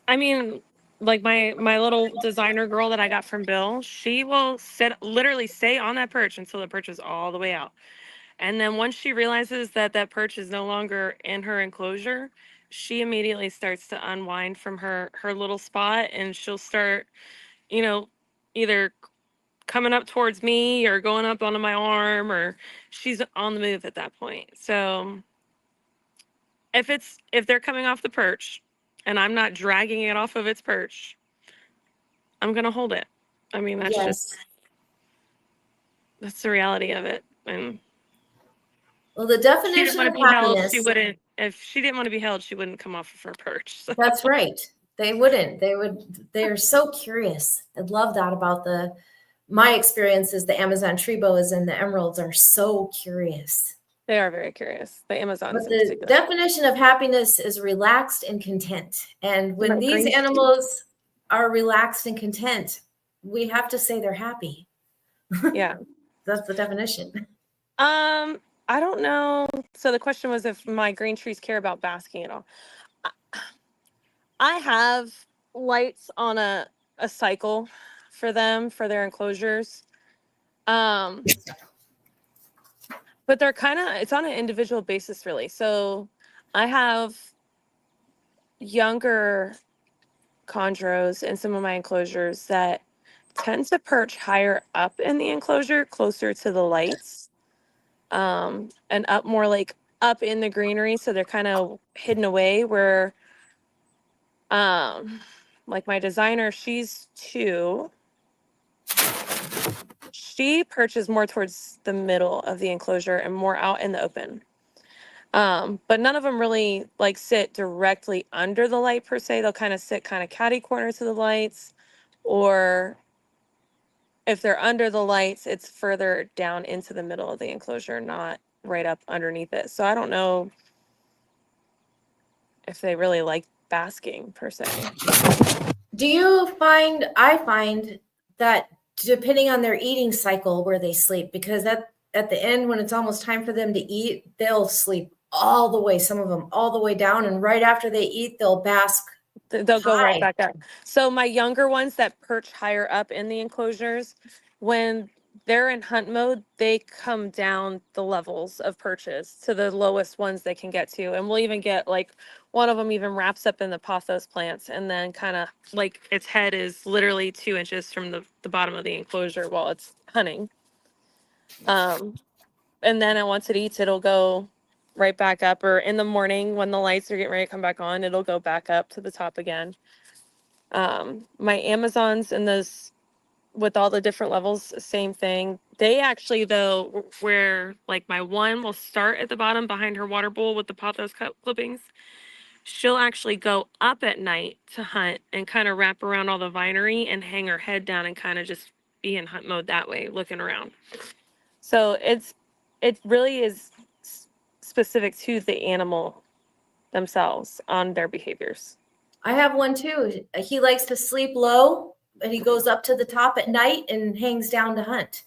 I mean, like my little designer girl that I got from Bill, she will literally stay on that perch until the perch is all the way out. And then once she realizes that perch is no longer in her enclosure, she immediately starts to unwind from her little spot, and she'll start, either coming up towards me or going up onto my arm, or she's on the move at that point. So if they're coming off the perch and I'm not dragging it off of its perch, I'm going to hold it. I mean, that's the reality of it. And well, the definition of happiness. If she didn't want to be held, she wouldn't come off of her perch. So. That's right. They wouldn't. They're so curious. I love that about my experiences. The Amazon tree boas and the emeralds are so curious. They are very curious. The Amazons. But the definition of happiness is relaxed and content. And when these animals are relaxed and content, we have to say they're happy. Yeah. That's the definition. I don't know. So the question was if my green trees care about basking at all. I have lights on a cycle for them, for their enclosures. But they're it's on an individual basis, really. So I have younger chondros in some of my enclosures that tend to perch higher up in the enclosure, closer to the lights. And up more like up in the greenery. So they're kind of hidden away where, like my designer, she's 2. She perches more towards the middle of the enclosure and more out in the open. But none of them really like sit directly under the light per se. They'll kind of sit kind of catty corner to the lights, or if they're under the lights, it's further down into the middle of the enclosure, not right up underneath it. So I don't know if they really like basking per se. I find that depending on their eating cycle where they sleep, because at the end, when it's almost time for them to eat, they'll sleep all the way, some of them all the way down. And right after they eat, they'll bask. They'll go right back up. So my younger ones that perch higher up in the enclosures, when they're in hunt mode, they come down the levels of perches to the lowest ones they can get to. And we'll even get like one of them even wraps up in the pothos plants, and then kind of like its head is literally 2 inches from the bottom of the enclosure while it's hunting. And then once it eats, it'll go right back up, or in the morning when the lights are getting ready to come back on, it'll go back up to the top again. My Amazons and those with all the different levels, same thing. They actually, though, where like my one will start at the bottom behind her water bowl with the pothos clippings, she'll actually go up at night to hunt and kind of wrap around all the vinery and hang her head down and kind of just be in hunt mode that way, looking around. So it really is specific to the animal themselves on their behaviors. I have one too. He likes to sleep low, and he goes up to the top at night and hangs down to hunt.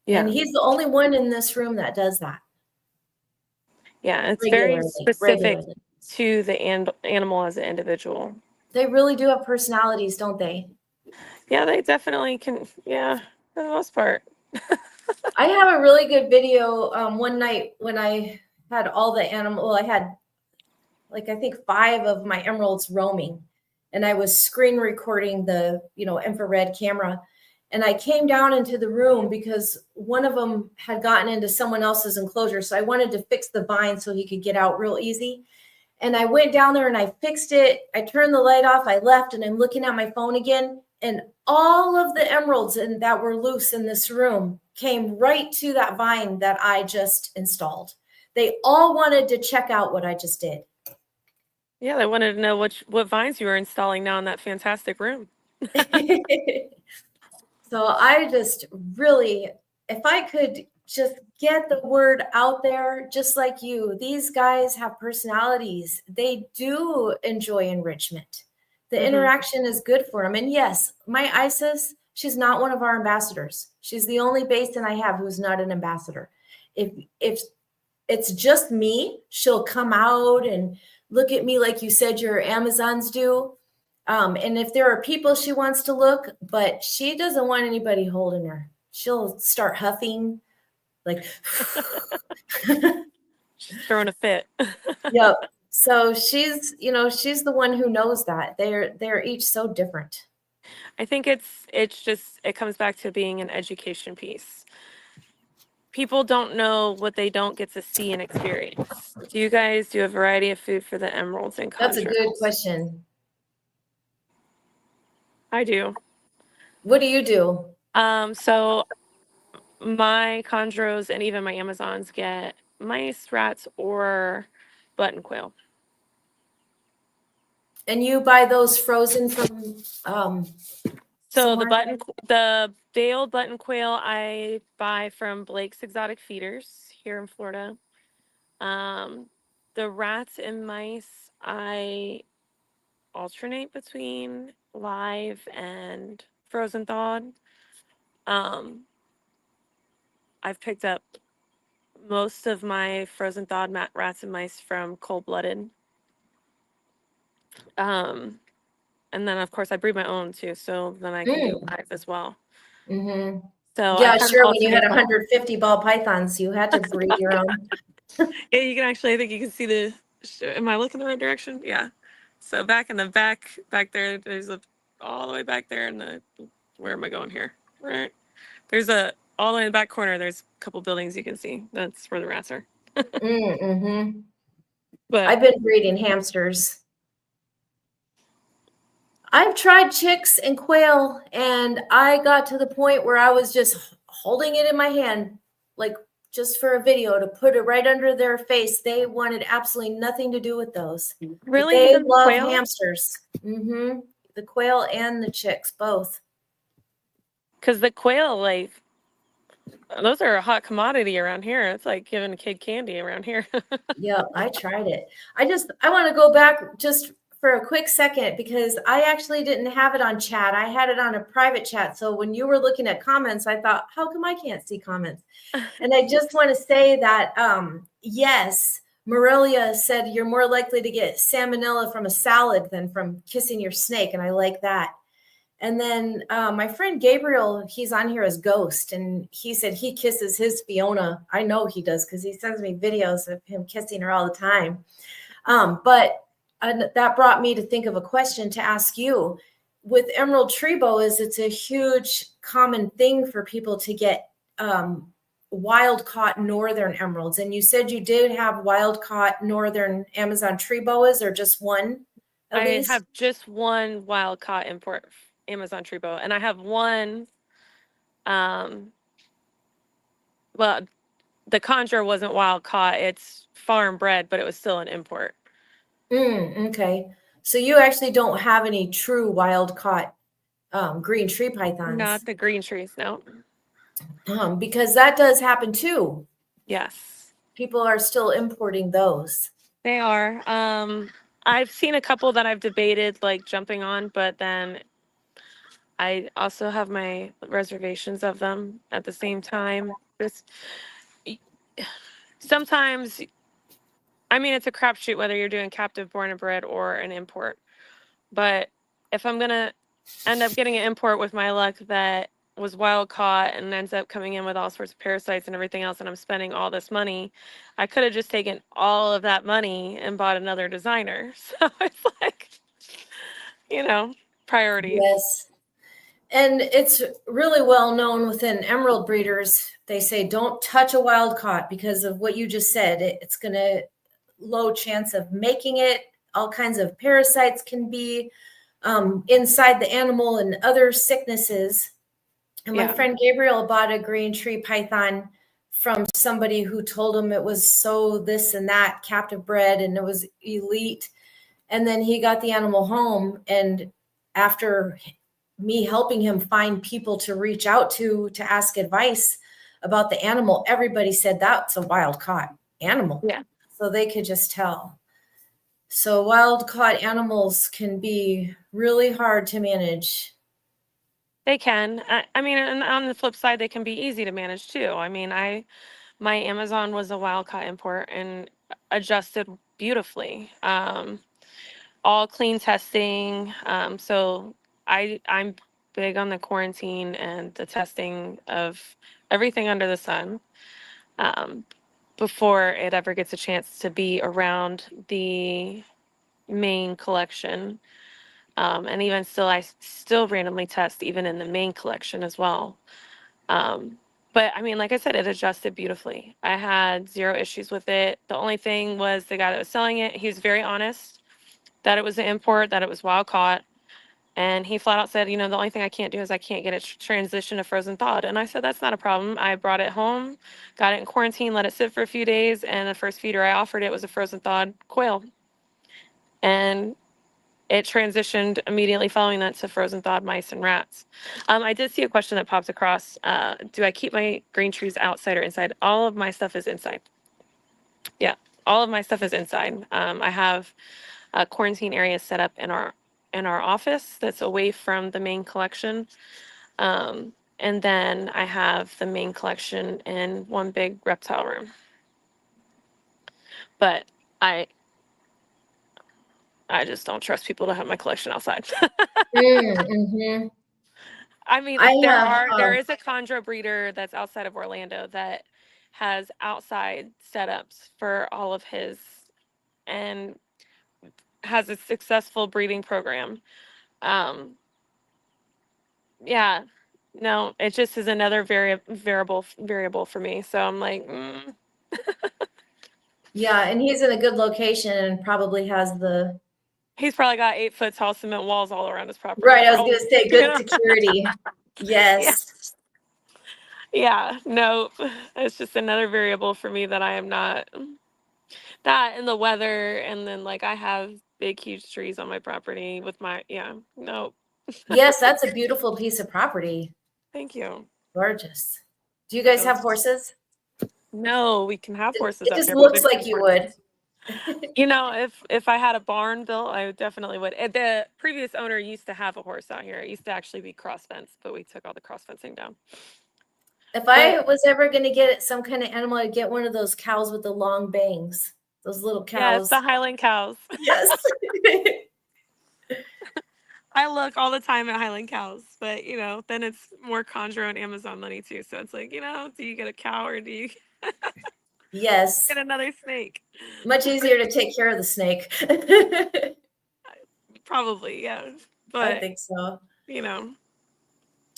Yeah. And he's the only one in this room that does that. Yeah, it's very specific to the animal as an individual. They really do have personalities, don't they? Yeah, they definitely can. Yeah, for the most part. I have a really good video one night when I had all the animal. Well, I had like I think 5 of my emeralds roaming, and I was screen recording the infrared camera. And I came down into the room because one of them had gotten into someone else's enclosure. So I wanted to fix the vine so he could get out real easy. And I went down there and I fixed it. I turned the light off. I left and I'm looking at my phone again. And all of the emeralds that were loose in this room came right to that vine that I just installed. They all wanted to check out what I just did. Yeah, they wanted to know what vines you were installing now in that fantastic room. So I just really, if I could just get the word out there, just like you, these guys have personalities. They do enjoy enrichment. The interaction is good for them. And yes, my Isis, she's not one of our ambassadors. She's the only basin I have who's not an ambassador. If it's just me, she'll come out and look at me like you said your Amazons do. And if there are people she wants to look, but she doesn't want anybody holding her. She'll start huffing, like She's throwing a fit. yep. So she's the one who knows that. They're each so different. I think it comes back to being an education piece. People don't know what they don't get to see and experience. Do you guys do a variety of food for the emeralds and Chondros? That's a good question. I do. What do you do? So my Chondros and even my Amazons get mice, rats, or button quail. And you buy those frozen from So somewhere? the day-old button quail I buy from Blake's Exotic Feeders here in Florida. The rats and mice I alternate between live and frozen thawed. I've picked up most of my frozen thawed rats and mice from Cold Blooded. And then of course I breed my own too, so then I can do live as well. Mm-hmm. So yeah, sure. When you had 150 ball pythons, you had to breed your own. Yeah, you can actually. I think you can see the. Am I looking the right direction? Yeah. So back in the back there, there's all the way back there in the. Where am I going here? Right. There's all the way in the back corner. There's a couple buildings you can see. That's where the rats are. Mm-hmm. But I've been breeding hamsters. I've tried chicks and quail, and I got to the point where I was just holding it in my hand, like just for a video to put it right under their face. They wanted absolutely nothing to do with those. really, They even love quail? hamsters. Mm-hmm. The quail and the chicks, both. Because the quail, like, those are a hot commodity around here. It's like giving a kid candy around here. Yeah, I tried it. I want to go back just for a quick second because I actually didn't have it on chat. I had it on a private chat. So when you were looking at comments, I thought, how come I can't see comments? And I just want to say that, yes, Morelia said you're more likely to get salmonella from a salad than from kissing your snake. And I like that. And then my friend Gabriel, he's on here as Ghost, and he said he kisses his Fiona. I know he does because he sends me videos of him kissing her all the time. But that brought me to think of a question to ask you. With emerald tree boas, it's a huge common thing for people to get wild caught northern emeralds. And you said you did have wild caught northern Amazon tree boas, or just one? I have just one wild caught import Amazon tree boa, and I have one. Well, the Conjure wasn't wild caught; it's farm bred, but it was still an import. Okay, so you actually don't have any true wild caught green tree pythons? Not the green trees, no. Because that does happen too. Yes, people are still importing those. They are. I've seen a couple that I've debated like jumping on, but then I also have my reservations of them at the same time. Sometimes I mean, it's a crapshoot whether you're doing captive born and bred or an import. But if I'm going to end up getting an import with my luck that was wild caught and ends up coming in with all sorts of parasites and everything else, and I'm spending all this money, I could have just taken all of that money and bought another designer. So it's like, priorities. Yes. And it's really well known within emerald breeders. They say don't touch a wild caught because of what you just said. It's going to low chance of making it. All kinds of parasites can be inside the animal and other sicknesses. And my friend Gabriel bought a green tree python from somebody who told him it was so this and that, captive bred, and it was elite. And then he got the animal home, and after me helping him find people to reach out to ask advice about the animal, everybody said that's a wild caught animal. Yeah. So they could just tell. So wild caught animals can be really hard to manage. They can. I mean, and on the flip side, they can be easy to manage too. I mean, my Amazon was a wild caught import and adjusted beautifully. All clean testing. So I'm big on the quarantine and the testing of everything under the sun before it ever gets a chance to be around the main collection. And even still, I still randomly test even in the main collection as well. But I mean, like I said, it adjusted beautifully. I had zero issues with it. The only thing was the guy that was selling it, he was very honest that it was an import, that it was wild caught. And he flat out said, the only thing I can't do is I can't get it transitioned to frozen thawed. And I said, that's not a problem. I brought it home, got it in quarantine, let it sit for a few days. And the first feeder I offered it was a frozen thawed quail. And it transitioned immediately following that to frozen thawed mice and rats. I did see a question that popped across. Do I keep my green trees outside or inside? All of my stuff is inside. Yeah, all of my stuff is inside. I have a quarantine area set up in our office that's away from the main collection. And then I have the main collection in one big reptile room. But I just don't trust people to have my collection outside. Mm-hmm. I mean, there is a chondro breeder that's outside of Orlando that has outside setups for all of his and has a successful breeding program. Yeah, no, it just is another variable for me. So I'm like, Yeah, and he's in a good location and probably has the he's probably got 8-foot tall cement walls all around his property. right. I was going to say good security. Yes. Yeah, no, it's just another variable for me that I am not. That and the weather, and then like I have big, huge trees on my property with no. Yes, that's a beautiful piece of property. Thank you. Gorgeous. Do you guys have horses? No, we can have horses. It just looks like you would. If I had a barn built, I definitely would. The previous owner used to have a horse out here. It used to actually be cross fenced, but we took all the cross fencing down. If I was ever going to get some kind of animal, I'd get one of those cows with the long bangs. Those little cows. Yeah, it's the Highland cows. Yes. I look all the time at Highland cows, but then it's more Chondro and Amazon money too. So it's like, do you get a cow or do you yes get another snake? Much easier to take care of the snake. Probably, yeah. But I think so.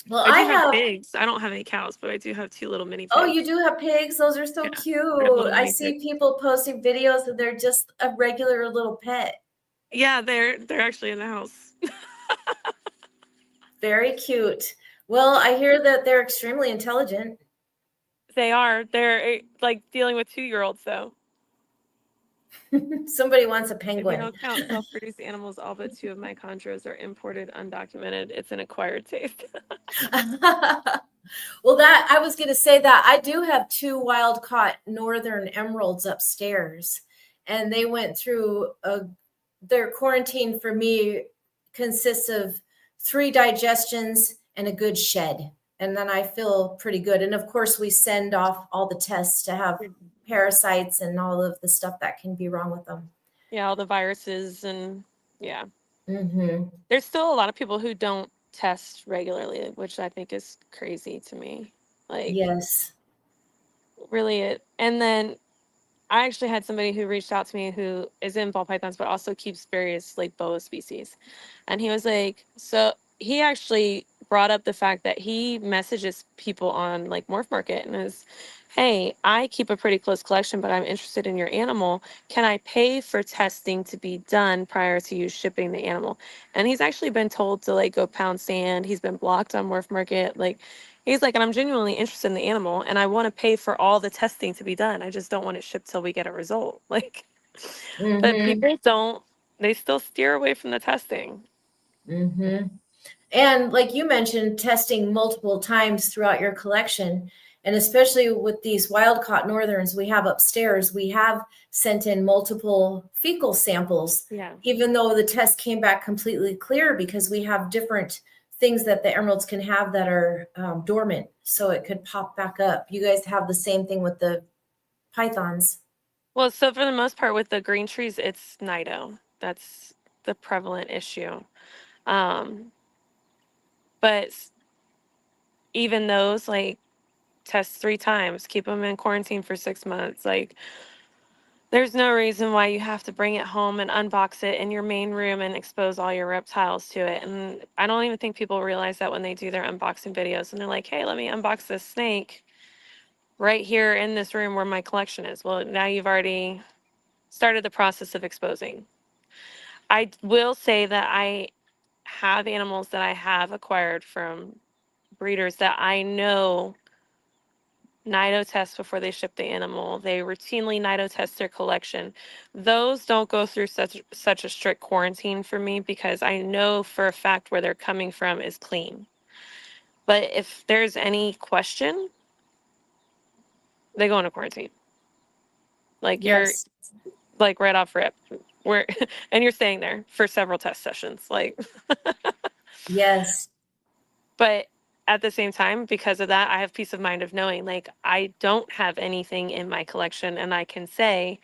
Well, I have pigs. I don't have any cows, but I do have 2 little mini pigs. Oh, you do have pigs? Those are so cute. I see people posting videos and they're just a regular little pet. Yeah, they're actually in the house. Very cute. Well, I hear that they're extremely intelligent. They are. They're like dealing with 2-year-olds though. Somebody wants a penguin. If we don't count self-produced animals, all but 2 of my chondros are imported, undocumented. It's an acquired taste. Well, I was going to say that I do have 2 wild-caught northern emeralds upstairs, and they went through their quarantine for me consists of 3 digestions and a good shed. and then I feel pretty good. And of course, we send off all the tests to have parasites and all of the stuff that can be wrong with them. Yeah, all the viruses and yeah. Mm-hmm. There's still a lot of people who don't test regularly, which I think is crazy to me. Like, Yes. really it. And then I actually had somebody who reached out to me who is in ball pythons, but also keeps various like boa species. And he was like, so he actually brought up the fact that he messages people on like Morph Market and is, hey, I keep a pretty close collection, but I'm interested in your animal. Can I pay for testing to be done prior to you shipping the animal? And he's actually been told to like go pound sand. He's been blocked on Morph Market. Like, he's like, and I'm genuinely interested in the animal and I want to pay for all the testing to be done. I just don't want it shipped till we get a result. Like, but Mm-hmm. people don't, they still steer away from the testing. Mm-hmm. And like you mentioned, testing multiple times throughout your collection. And especially with these wild caught northerns we have upstairs, we have sent in multiple fecal samples, Yeah. even though the test came back completely clear, because we have different things that the emeralds can have that are dormant. So it could pop back up. You guys have the same thing with the pythons. Well, so for the most part with the green trees, it's nido. That's the prevalent issue. But even those, like, test 3 times, keep them in quarantine for 6 months. Like, there's no reason why you have to bring it home and unbox it in your main room and expose all your reptiles to it. And I don't even think people realize that when they do their unboxing videos and they're like, hey, let me unbox this snake right here in this room where my collection is. Well, now you've already started the process of exposing. I will say that I have animals that I have acquired from breeders that I know nido test before they ship the animal. They routinely nido test their collection. Those don't go through such a strict quarantine for me because I know for a fact where they're coming from is clean. But if there's any question, they go into quarantine. Like, you're Yes. like right off rip. Where and you're staying there for several test sessions. Like, Yes. but at the same time, because of that, I have peace of mind of knowing like I don't have anything in my collection and I can say,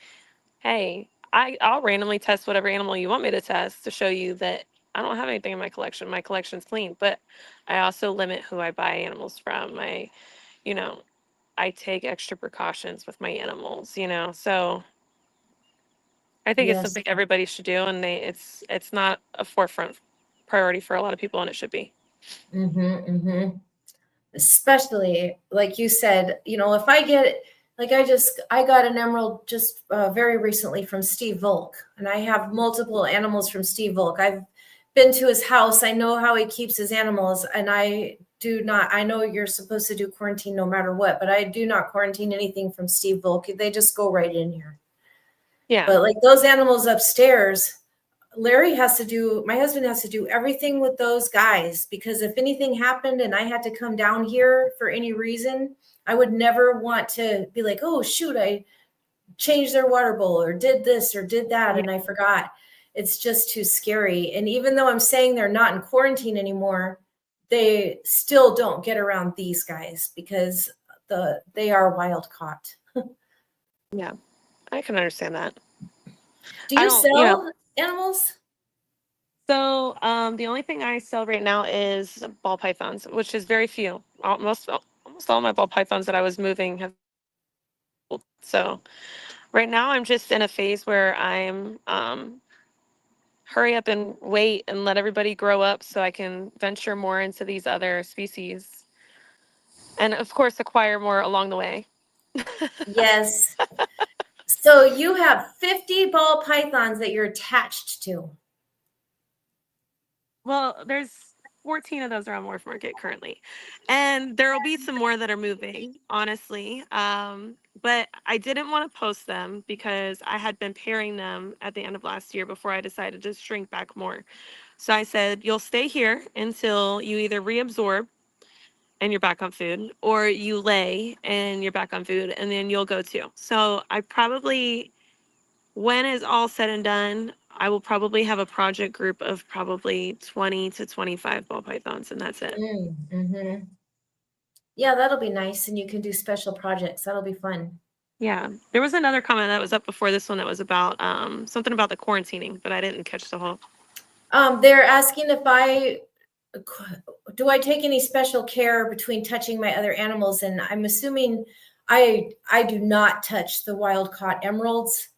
hey, I'll randomly test whatever animal you want me to test to show you that I don't have anything in my collection. My collection's clean, but I also limit who I buy animals from. You know, I take extra precautions with my animals, so I think it's Yes. something everybody should do, and it's not a forefront priority for a lot of people, and it should be. Mm-hmm. Mm-hmm. Especially like you said, if I get like I got an emerald just very recently from Steve Volk, and I have multiple animals from Steve Volk. I've been to his house. I know how he keeps his animals, and I know you're supposed to do quarantine no matter what, but I do not quarantine anything from Steve Volk. They just go right in here. Yeah. But like those animals upstairs, my husband has to do everything with those guys, because if anything happened and I had to come down here for any reason, I would never want to be like, oh, shoot, I changed their water bowl or did this or did that and I forgot. It's just too scary. And even though I'm saying they're not in quarantine anymore, they still don't get around these guys because they are wild caught. Yeah, I can understand that. Do I you don't, sell animals? so the only thing I sell right now is ball pythons, which is very few. Almost all my ball pythons that I was moving have. So right now I'm just in a phase where I'm hurry up and wait and let everybody grow up so I can venture more into these other species and of course acquire more along the way. Yes. So you have 50 ball pythons that you're attached to. Well, there's 14 of those are on Morph Market currently, and there will be some more that are moving, honestly. But I didn't want to post them because I had been pairing them at the end of last year before I decided to shrink back more. So I said, you'll stay here until you either reabsorb and you're back on food, or you lay and you're back on food, and then you'll go too. So I probably, when it's all said and done, I will probably have a project group of probably 20 to 25 ball pythons, and that's it. Mm-hmm. Yeah, that'll be nice. And you can do special projects. That'll be fun. Yeah. There was another comment that was up before this one that was about something about the quarantining, but I didn't catch the whole. They're asking if do I take any special care between touching my other animals? And I'm assuming I do not touch the wild caught emeralds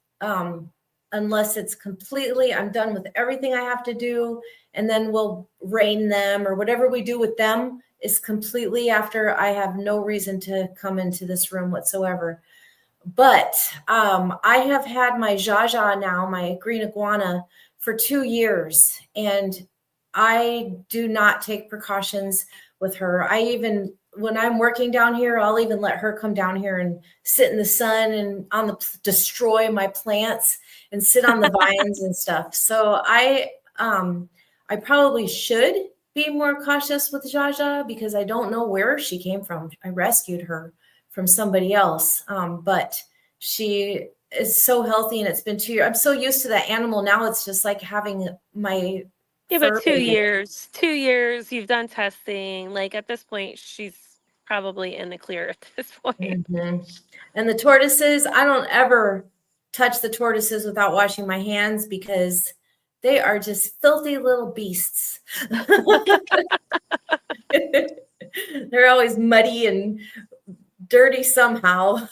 unless it's completely, I'm done with everything I have to do, and then we'll rein them, or whatever we do with them is completely after I have no reason to come into this room whatsoever. But I have had my Jaja now, my green iguana, for 2 years, and I do not take precautions with her. I even, when I'm working down here, I'll even let her come down here and sit in the sun and destroy my plants and sit on the vines and stuff. So I probably should be more cautious with Jaja because I don't know where she came from. I rescued her from somebody else. But she is so healthy, and it's been 2 years. I'm so used to that animal now. It's just like having my But 2 years, you've done testing. Like at this point, she's probably in the clear at this point. Mm-hmm. And the tortoises, I don't ever touch the tortoises without washing my hands because they are just filthy little beasts. They're always muddy and dirty somehow.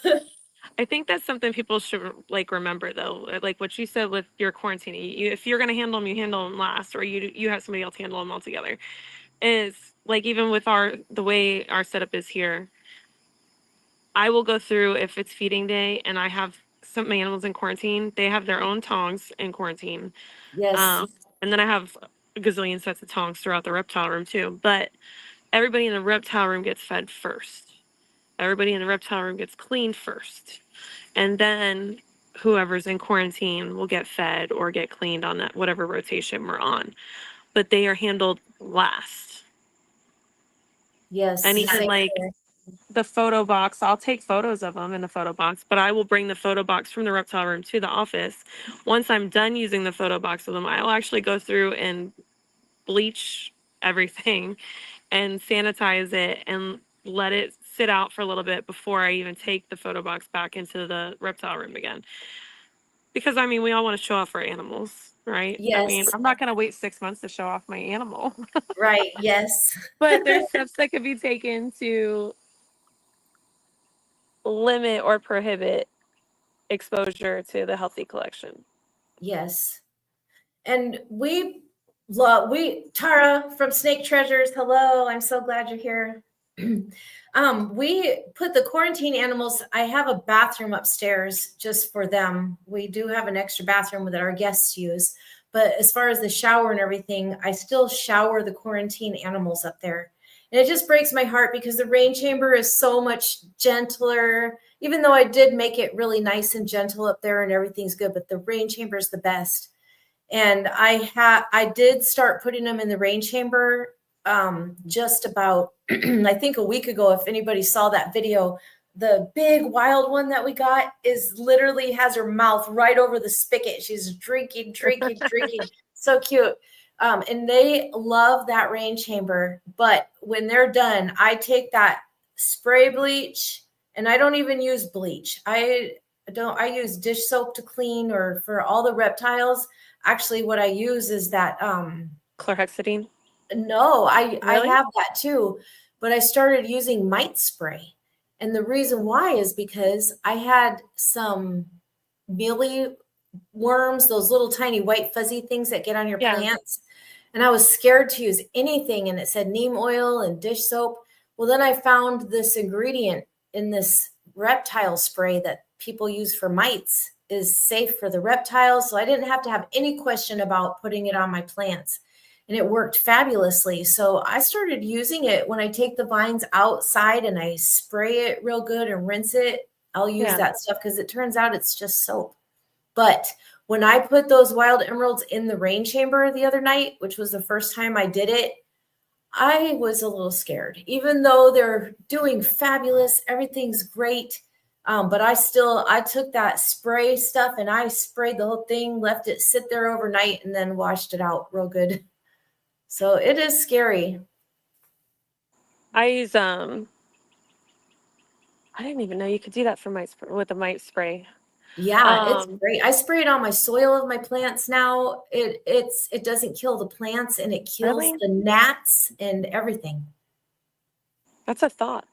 I think that's something people should like remember though. Like what you said with your quarantine, if you're gonna handle them, you handle them last, or you have somebody else handle them all together. Is like even with the way our setup is here, I will go through if it's feeding day and I have some animals in quarantine. They have their own tongs in quarantine. Yes. And then I have a gazillion sets of tongs throughout the reptile room too. But everybody in the reptile room gets fed first. Everybody in the reptile room gets cleaned first. And then whoever's in quarantine will get fed or get cleaned on that whatever rotation we're on. But they are handled last. Yes. And even like the photo box, I'll take photos of them in the photo box, but I will bring the photo box from the reptile room to the office. Once I'm done using the photo box with them, I'll actually go through and bleach everything and sanitize it and let it sit out for a little bit before I even take the photo box back into the reptile room again. Because I mean, we all want to show off our animals, right? Yes. I mean, I'm not going to wait 6 months to show off my animal. Right. Yes. But there's steps that could be taken to limit or prohibit exposure to the healthy collection. Yes. And Tara from Snake Treasures. Hello. I'm so glad you're here. We put the quarantine animals. I have a bathroom upstairs just for them. We do have an extra bathroom that our guests use. But as far as the shower and everything, I still shower the quarantine animals up there. And it just breaks my heart because the rain chamber is so much gentler, even though I did make it really nice and gentle up there and everything's good, but the rain chamber is the best. And I did start putting them in the rain chamber just about, I think a week ago. If anybody saw that video, the big wild one that we got is literally has her mouth right over the spigot. She's drinking. So cute. And they love that rain chamber. But when they're done, I take that spray bleach, and I don't even use bleach. I use dish soap to clean, or for all the reptiles. Actually, what I use is that chlorhexidine. No, I have that too, but I started using mite spray. And the reason why is because I had some mealy worms, those little tiny white fuzzy things that get on your plants. And I was scared to use anything, and it said neem oil and dish soap. Well, then I found this ingredient in this reptile spray that people use for mites is safe for the reptiles. So I didn't have to have any question about putting it on my plants. And it worked fabulously. So I started using it when I take the vines outside and I spray it real good and rinse it. I'll use that stuff because it turns out it's just soap. But when I put those wild emeralds in the rain chamber the other night, which was the first time I did it, I was a little scared, even though they're doing fabulous. Everything's great. But I took that spray stuff and I sprayed the whole thing, left it sit there overnight, and then washed it out real good. So it is scary. I use I didn't even know you could do that for with a mite spray. Yeah, it's great. I spray it on my soil of my plants now. It doesn't kill the plants, and it kills Really? the gnats and everything. That's a thought.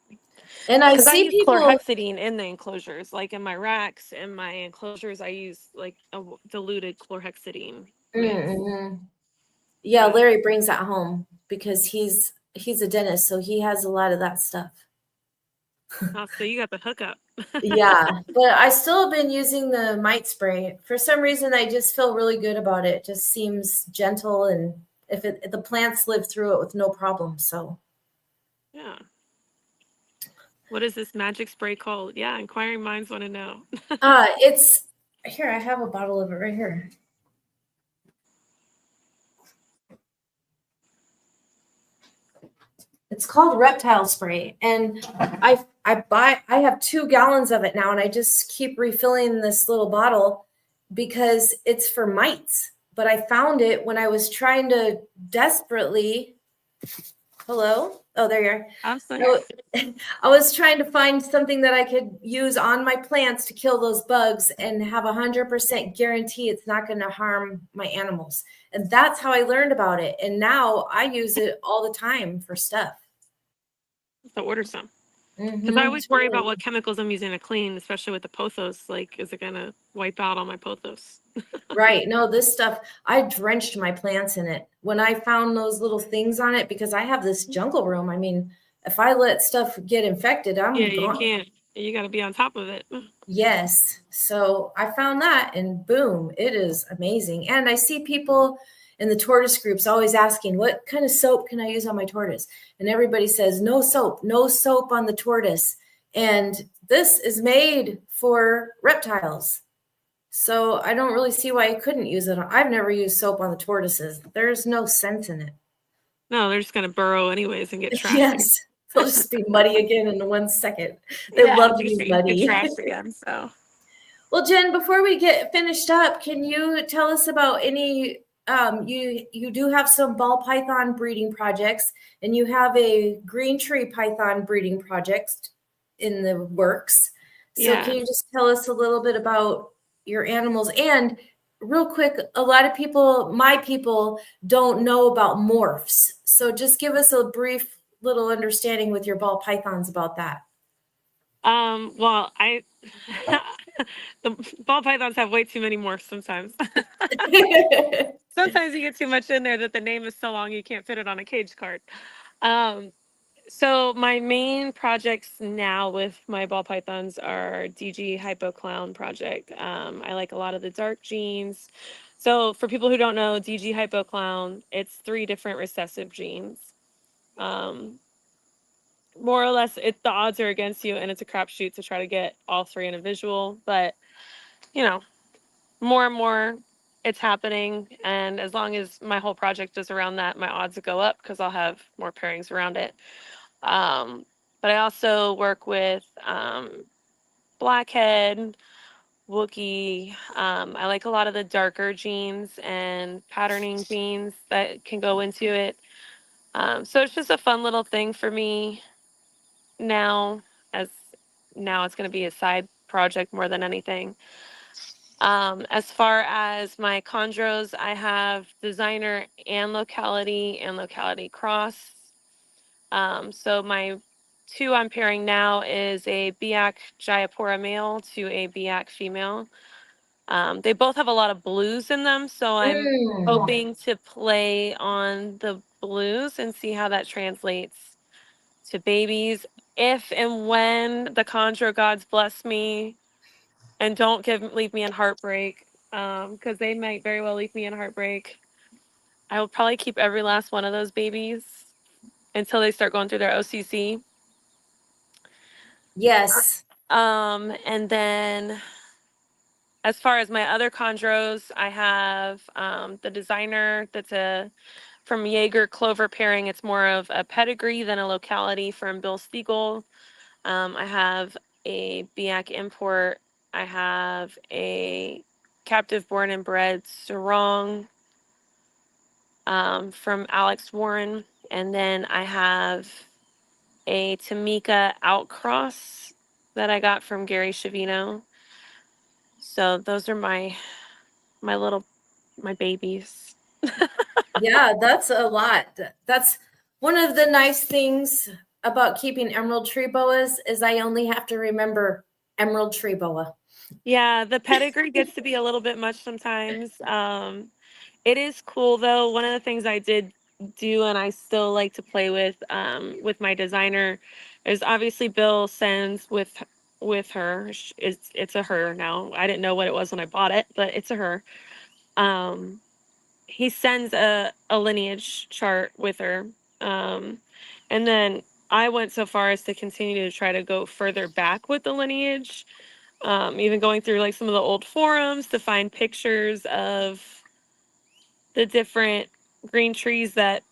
And I Because I see use people. chlorhexidine in the enclosures, like in my racks and my enclosures. I use like a diluted chlorhexidine mix. Mm-hmm. Yeah, But Larry brings that home because he's a dentist, so he has a lot of that stuff. so you got the hookup. Yeah, but I still have been using the mite spray. For some reason, I just feel really good about it. It just seems gentle, and if the plants live through it with no problem. So Yeah. What is this magic spray called? Yeah, inquiring minds want to know. it's here. I have a bottle of it right here. It's called reptile spray, and I have 2 gallons of it now, and I just keep refilling this little bottle because it's for mites. But I found it when I was trying to desperately. Hello? Oh, there you are. I'm sorry. I was trying to find something that I could use on my plants to kill those bugs and have 100% guarantee it's not going to harm my animals. And that's how I learned about it. And now I use it all the time for stuff. So order some. Because I always worry about what chemicals I'm using to clean, especially with the pothos. Like, is it going to wipe out all my pothos? Right. No, this stuff, I drenched my plants in it when I found those little things on it because I have this jungle room. I mean, if I let stuff get infected, I'm Yeah, gone. you can't. You got to be on top of it. Yes. So I found that and boom, it is amazing. And I see people in the tortoise groups always asking, what kind of soap can I use on my tortoise? And everybody says, no soap on the tortoise. And this is made for reptiles. So I don't really see why you couldn't use it. I've never used soap on the tortoises. There's no sense in it. No, they're just going to burrow anyways and get trashed. Yes. They'll just be muddy again in 1 second. They love to be muddy. Get trashed again, so. Well, Jen, before we get finished up, can you tell us about any you do have some ball python breeding projects, and you have a green tree python breeding project in the works. So Yeah. can you just tell us a little bit about your animals? And real quick, a lot of people, my people, don't know about morphs. So just give us a brief little understanding with your ball pythons about that. Well, the ball pythons have way too many morphs sometimes. Sometimes you get too much in there that the name is so long you can't fit it on a cage card. So my main projects now with my ball pythons are DG Hypo Clown project. I like a lot of the dark genes. So for people who don't know, DG Hypo Clown, it's 3 different recessive genes. More or less, the odds are against you, and it's a crapshoot to try to get all 3 in a visual. But you know, more and more, it's happening, and as long as my whole project is around that, my odds will go up because I'll have more pairings around it. But I also work with Blackhead, Wookie. I like a lot of the darker genes and patterning genes that can go into it. So it's just a fun little thing for me now, as now it's going to be a side project more than anything. As far as my chondros, I have designer and locality cross. So my 2 I'm pairing now is a Biak Jayapura male to a Biak female. They both have a lot of blues in them, so I'm hoping to play on the blues and see how that translates to babies. If and when the chondro gods bless me and don't leave me in heartbreak, because they might very well leave me in heartbreak, I will probably keep every last one of those babies until they start going through their OCC. Yes. And then as far as my other chondros, I have the designer that's from Jaeger Clover pairing. It's more of a pedigree than a locality from Bill Stiegel. I have a Biak import. I have a captive born and bred Sarong from Alex Warren. And then I have a Tamika outcross that I got from Gary Shavino. So those are my babies. Yeah, that's a lot. That's one of the nice things about keeping emerald tree boas is I only have to remember emerald tree boa. Yeah, the pedigree gets to be a little bit much sometimes. It is cool though. One of the things I did do and I still like to play with my designer is obviously Bill sends with her. It's a her now. I didn't know what it was when I bought it, but it's a her. Um, he sends a lineage chart with her. And then I went so far as to continue to try to go further back with the lineage, even going through like some of the old forums to find pictures of the different green trees that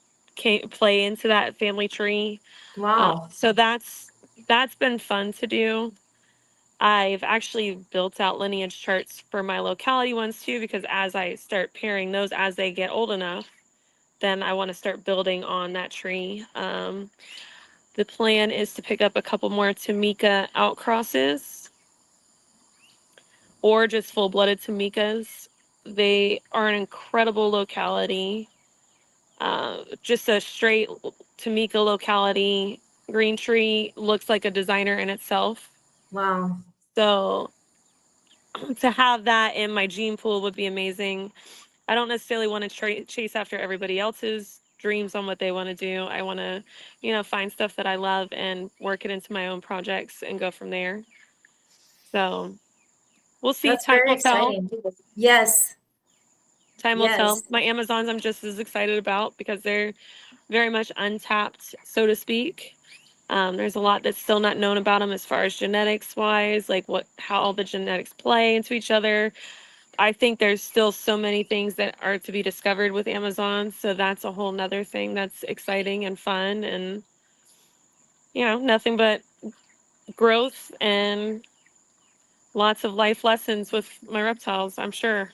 play into that family tree. Wow. So that's been fun to do. I've actually built out lineage charts for my locality ones too, because as I start pairing those as they get old enough, then I want to start building on that tree. The plan is to pick up a couple more Tamika outcrosses or just full-blooded Tamikas. They are an incredible locality. Just a straight Tamika locality green tree looks like a designer in itself. Wow. So to have that in my gene pool would be amazing. I don't necessarily want to chase after everybody else's dreams on what they want to do. I want to, find stuff that I love and work it into my own projects and go from there. So we'll see. That's Time very will tell. exciting. Yes. Time will tell. Yes. My Amazons I'm just as excited about because they're very much untapped, so to speak. There's a lot that's still not known about them as far as genetics wise, like how all the genetics play into each other. I think there's still so many things that are to be discovered with Amazon. So that's a whole nother thing that's exciting and fun and, nothing but growth and lots of life lessons with my reptiles, I'm sure.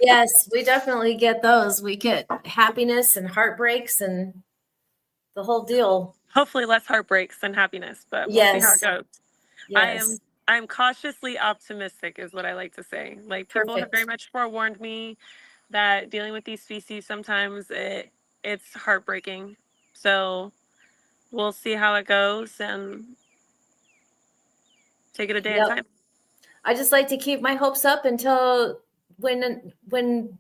Yes, we definitely get those. We get happiness and heartbreaks and the whole deal. Hopefully less heartbreaks than happiness, but we'll see how it Yes. goes. Yes. I'm cautiously optimistic is what I like to say. Like people have very Perfect. much forewarned me that dealing with these species sometimes it's heartbreaking. So we'll see how it goes and take it a day at a Yep. time. I just like to keep my hopes up until when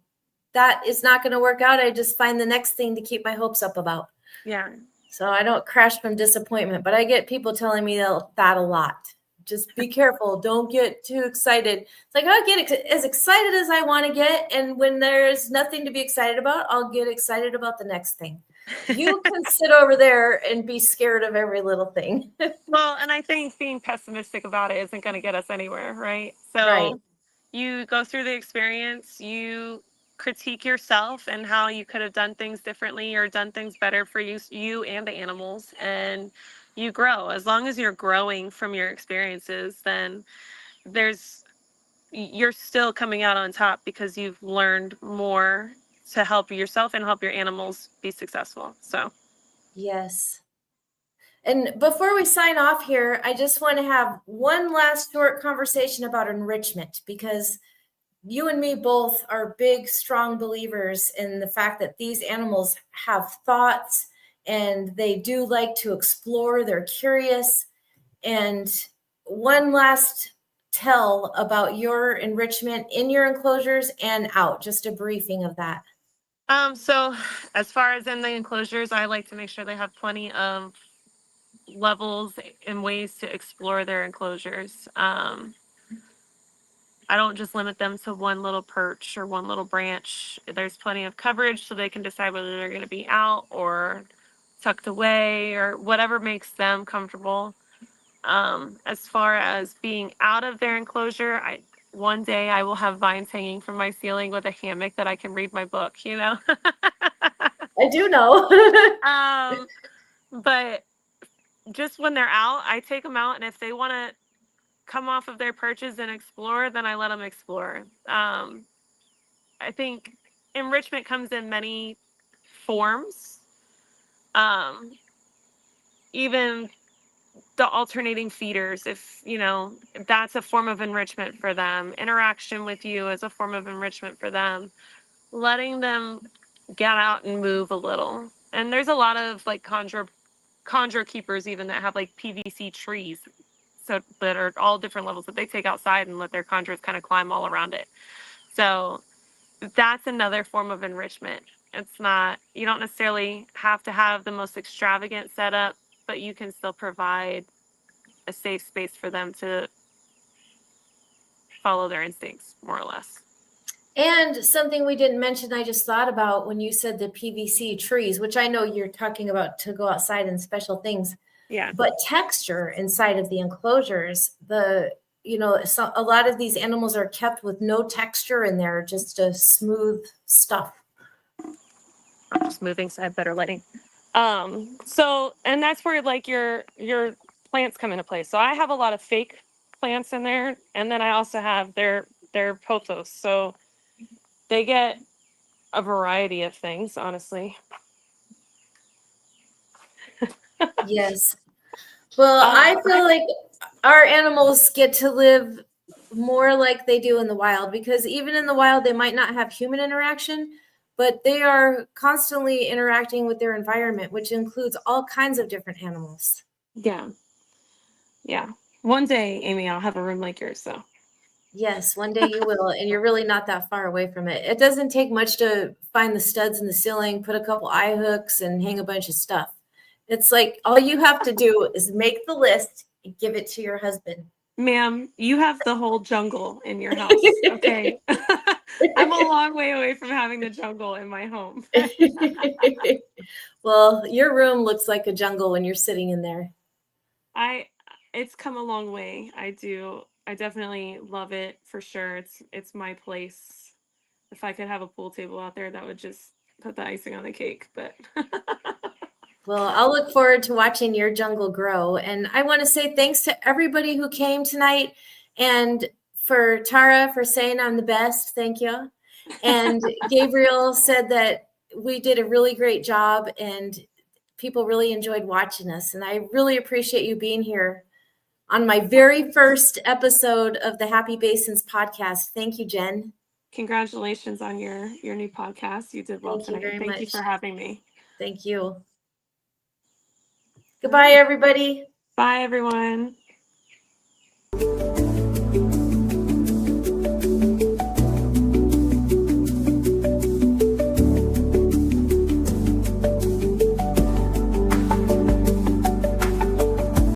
that is not going to work out, I just find the next thing to keep my hopes up about. Yeah. So I don't crash from disappointment, but I get people telling me that a lot. Just be careful. Don't get too excited. It's like I'll get as excited as I want to get. And when there's nothing to be excited about, I'll get excited about the next thing. You can sit over there and be scared of every little thing. Well, and I think being pessimistic about it isn't going to get us anywhere, right? So Right. you go through the experience, you critique yourself and how you could have done things differently or done things better for you and the animals, and you grow. As long as you're growing from your experiences, then you're still coming out on top because you've learned more to help yourself and help your animals be successful. So Yes. And before we sign off here, I just want to have one last short conversation about enrichment because you and me both are big, strong believers in the fact that these animals have thoughts and they do like to explore. They're curious. And one last tell about your enrichment in your enclosures and out, just a briefing of that. so as far as in the enclosures, I like to make sure they have plenty of levels and ways to explore their enclosures. I don't just limit them to one little perch or one little branch. There's plenty of coverage so they can decide whether they're going to be out or tucked away or whatever makes them comfortable. As far as being out of their enclosure, one day I will have vines hanging from my ceiling with a hammock that I can read my book. I do know. But just when they're out, I take them out, and if they want to come off of their perches and explore, then I let them explore. I think enrichment comes in many forms. Even the alternating feeders, if that's a form of enrichment for them. Interaction with you is a form of enrichment for them. Letting them get out and move a little. And there's a lot of like chondro keepers even that have like PVC trees, so that are all different levels that they take outside and let their chondros kind of climb all around it. So that's another form of enrichment. It's not, you don't necessarily have to have the most extravagant setup, but you can still provide a safe space for them to follow their instincts, more or less. And something we didn't mention, I just thought about when you said the PVC trees, which I know you're talking about to go outside and special things. Yeah. But texture inside of the enclosures, a lot of these animals are kept with no texture in there, just a smooth stuff. I'm just moving, so I have better lighting. So, and that's where like your plants come into play. So I have a lot of fake plants in there, and then I also have their pothos. So they get a variety of things, honestly. Yes. Well, I feel like our animals get to live more like they do in the wild, because even in the wild, they might not have human interaction, but they are constantly interacting with their environment, which includes all kinds of different animals. Yeah. Yeah. One day, Amy, I'll have a room like yours, so. Yes, one day you will, and you're really not that far away from it. It doesn't take much to find the studs in the ceiling, put a couple eye hooks, and hang a bunch of stuff. It's like all you have to do is make the list and give it to your husband. Ma'am, you have the whole jungle in your house, okay? I'm a long way away from having the jungle in my home. Well, your room looks like a jungle when you're sitting in there. It's come a long way. I do. I definitely love it for sure. It's my place. If I could have a pool table out there, that would just put the icing on the cake, but Well, I'll look forward to watching your jungle grow. And I want to say thanks to everybody who came tonight, and for Tara for saying I'm the best. Thank you. And Gabriel said that we did a really great job and people really enjoyed watching us. And I really appreciate you being here on my very first episode of the Happy Basins podcast. Thank you, Jen. Congratulations on your new podcast. You did well tonight. Thank you for having me. Thank you. Goodbye, everybody. Bye, everyone.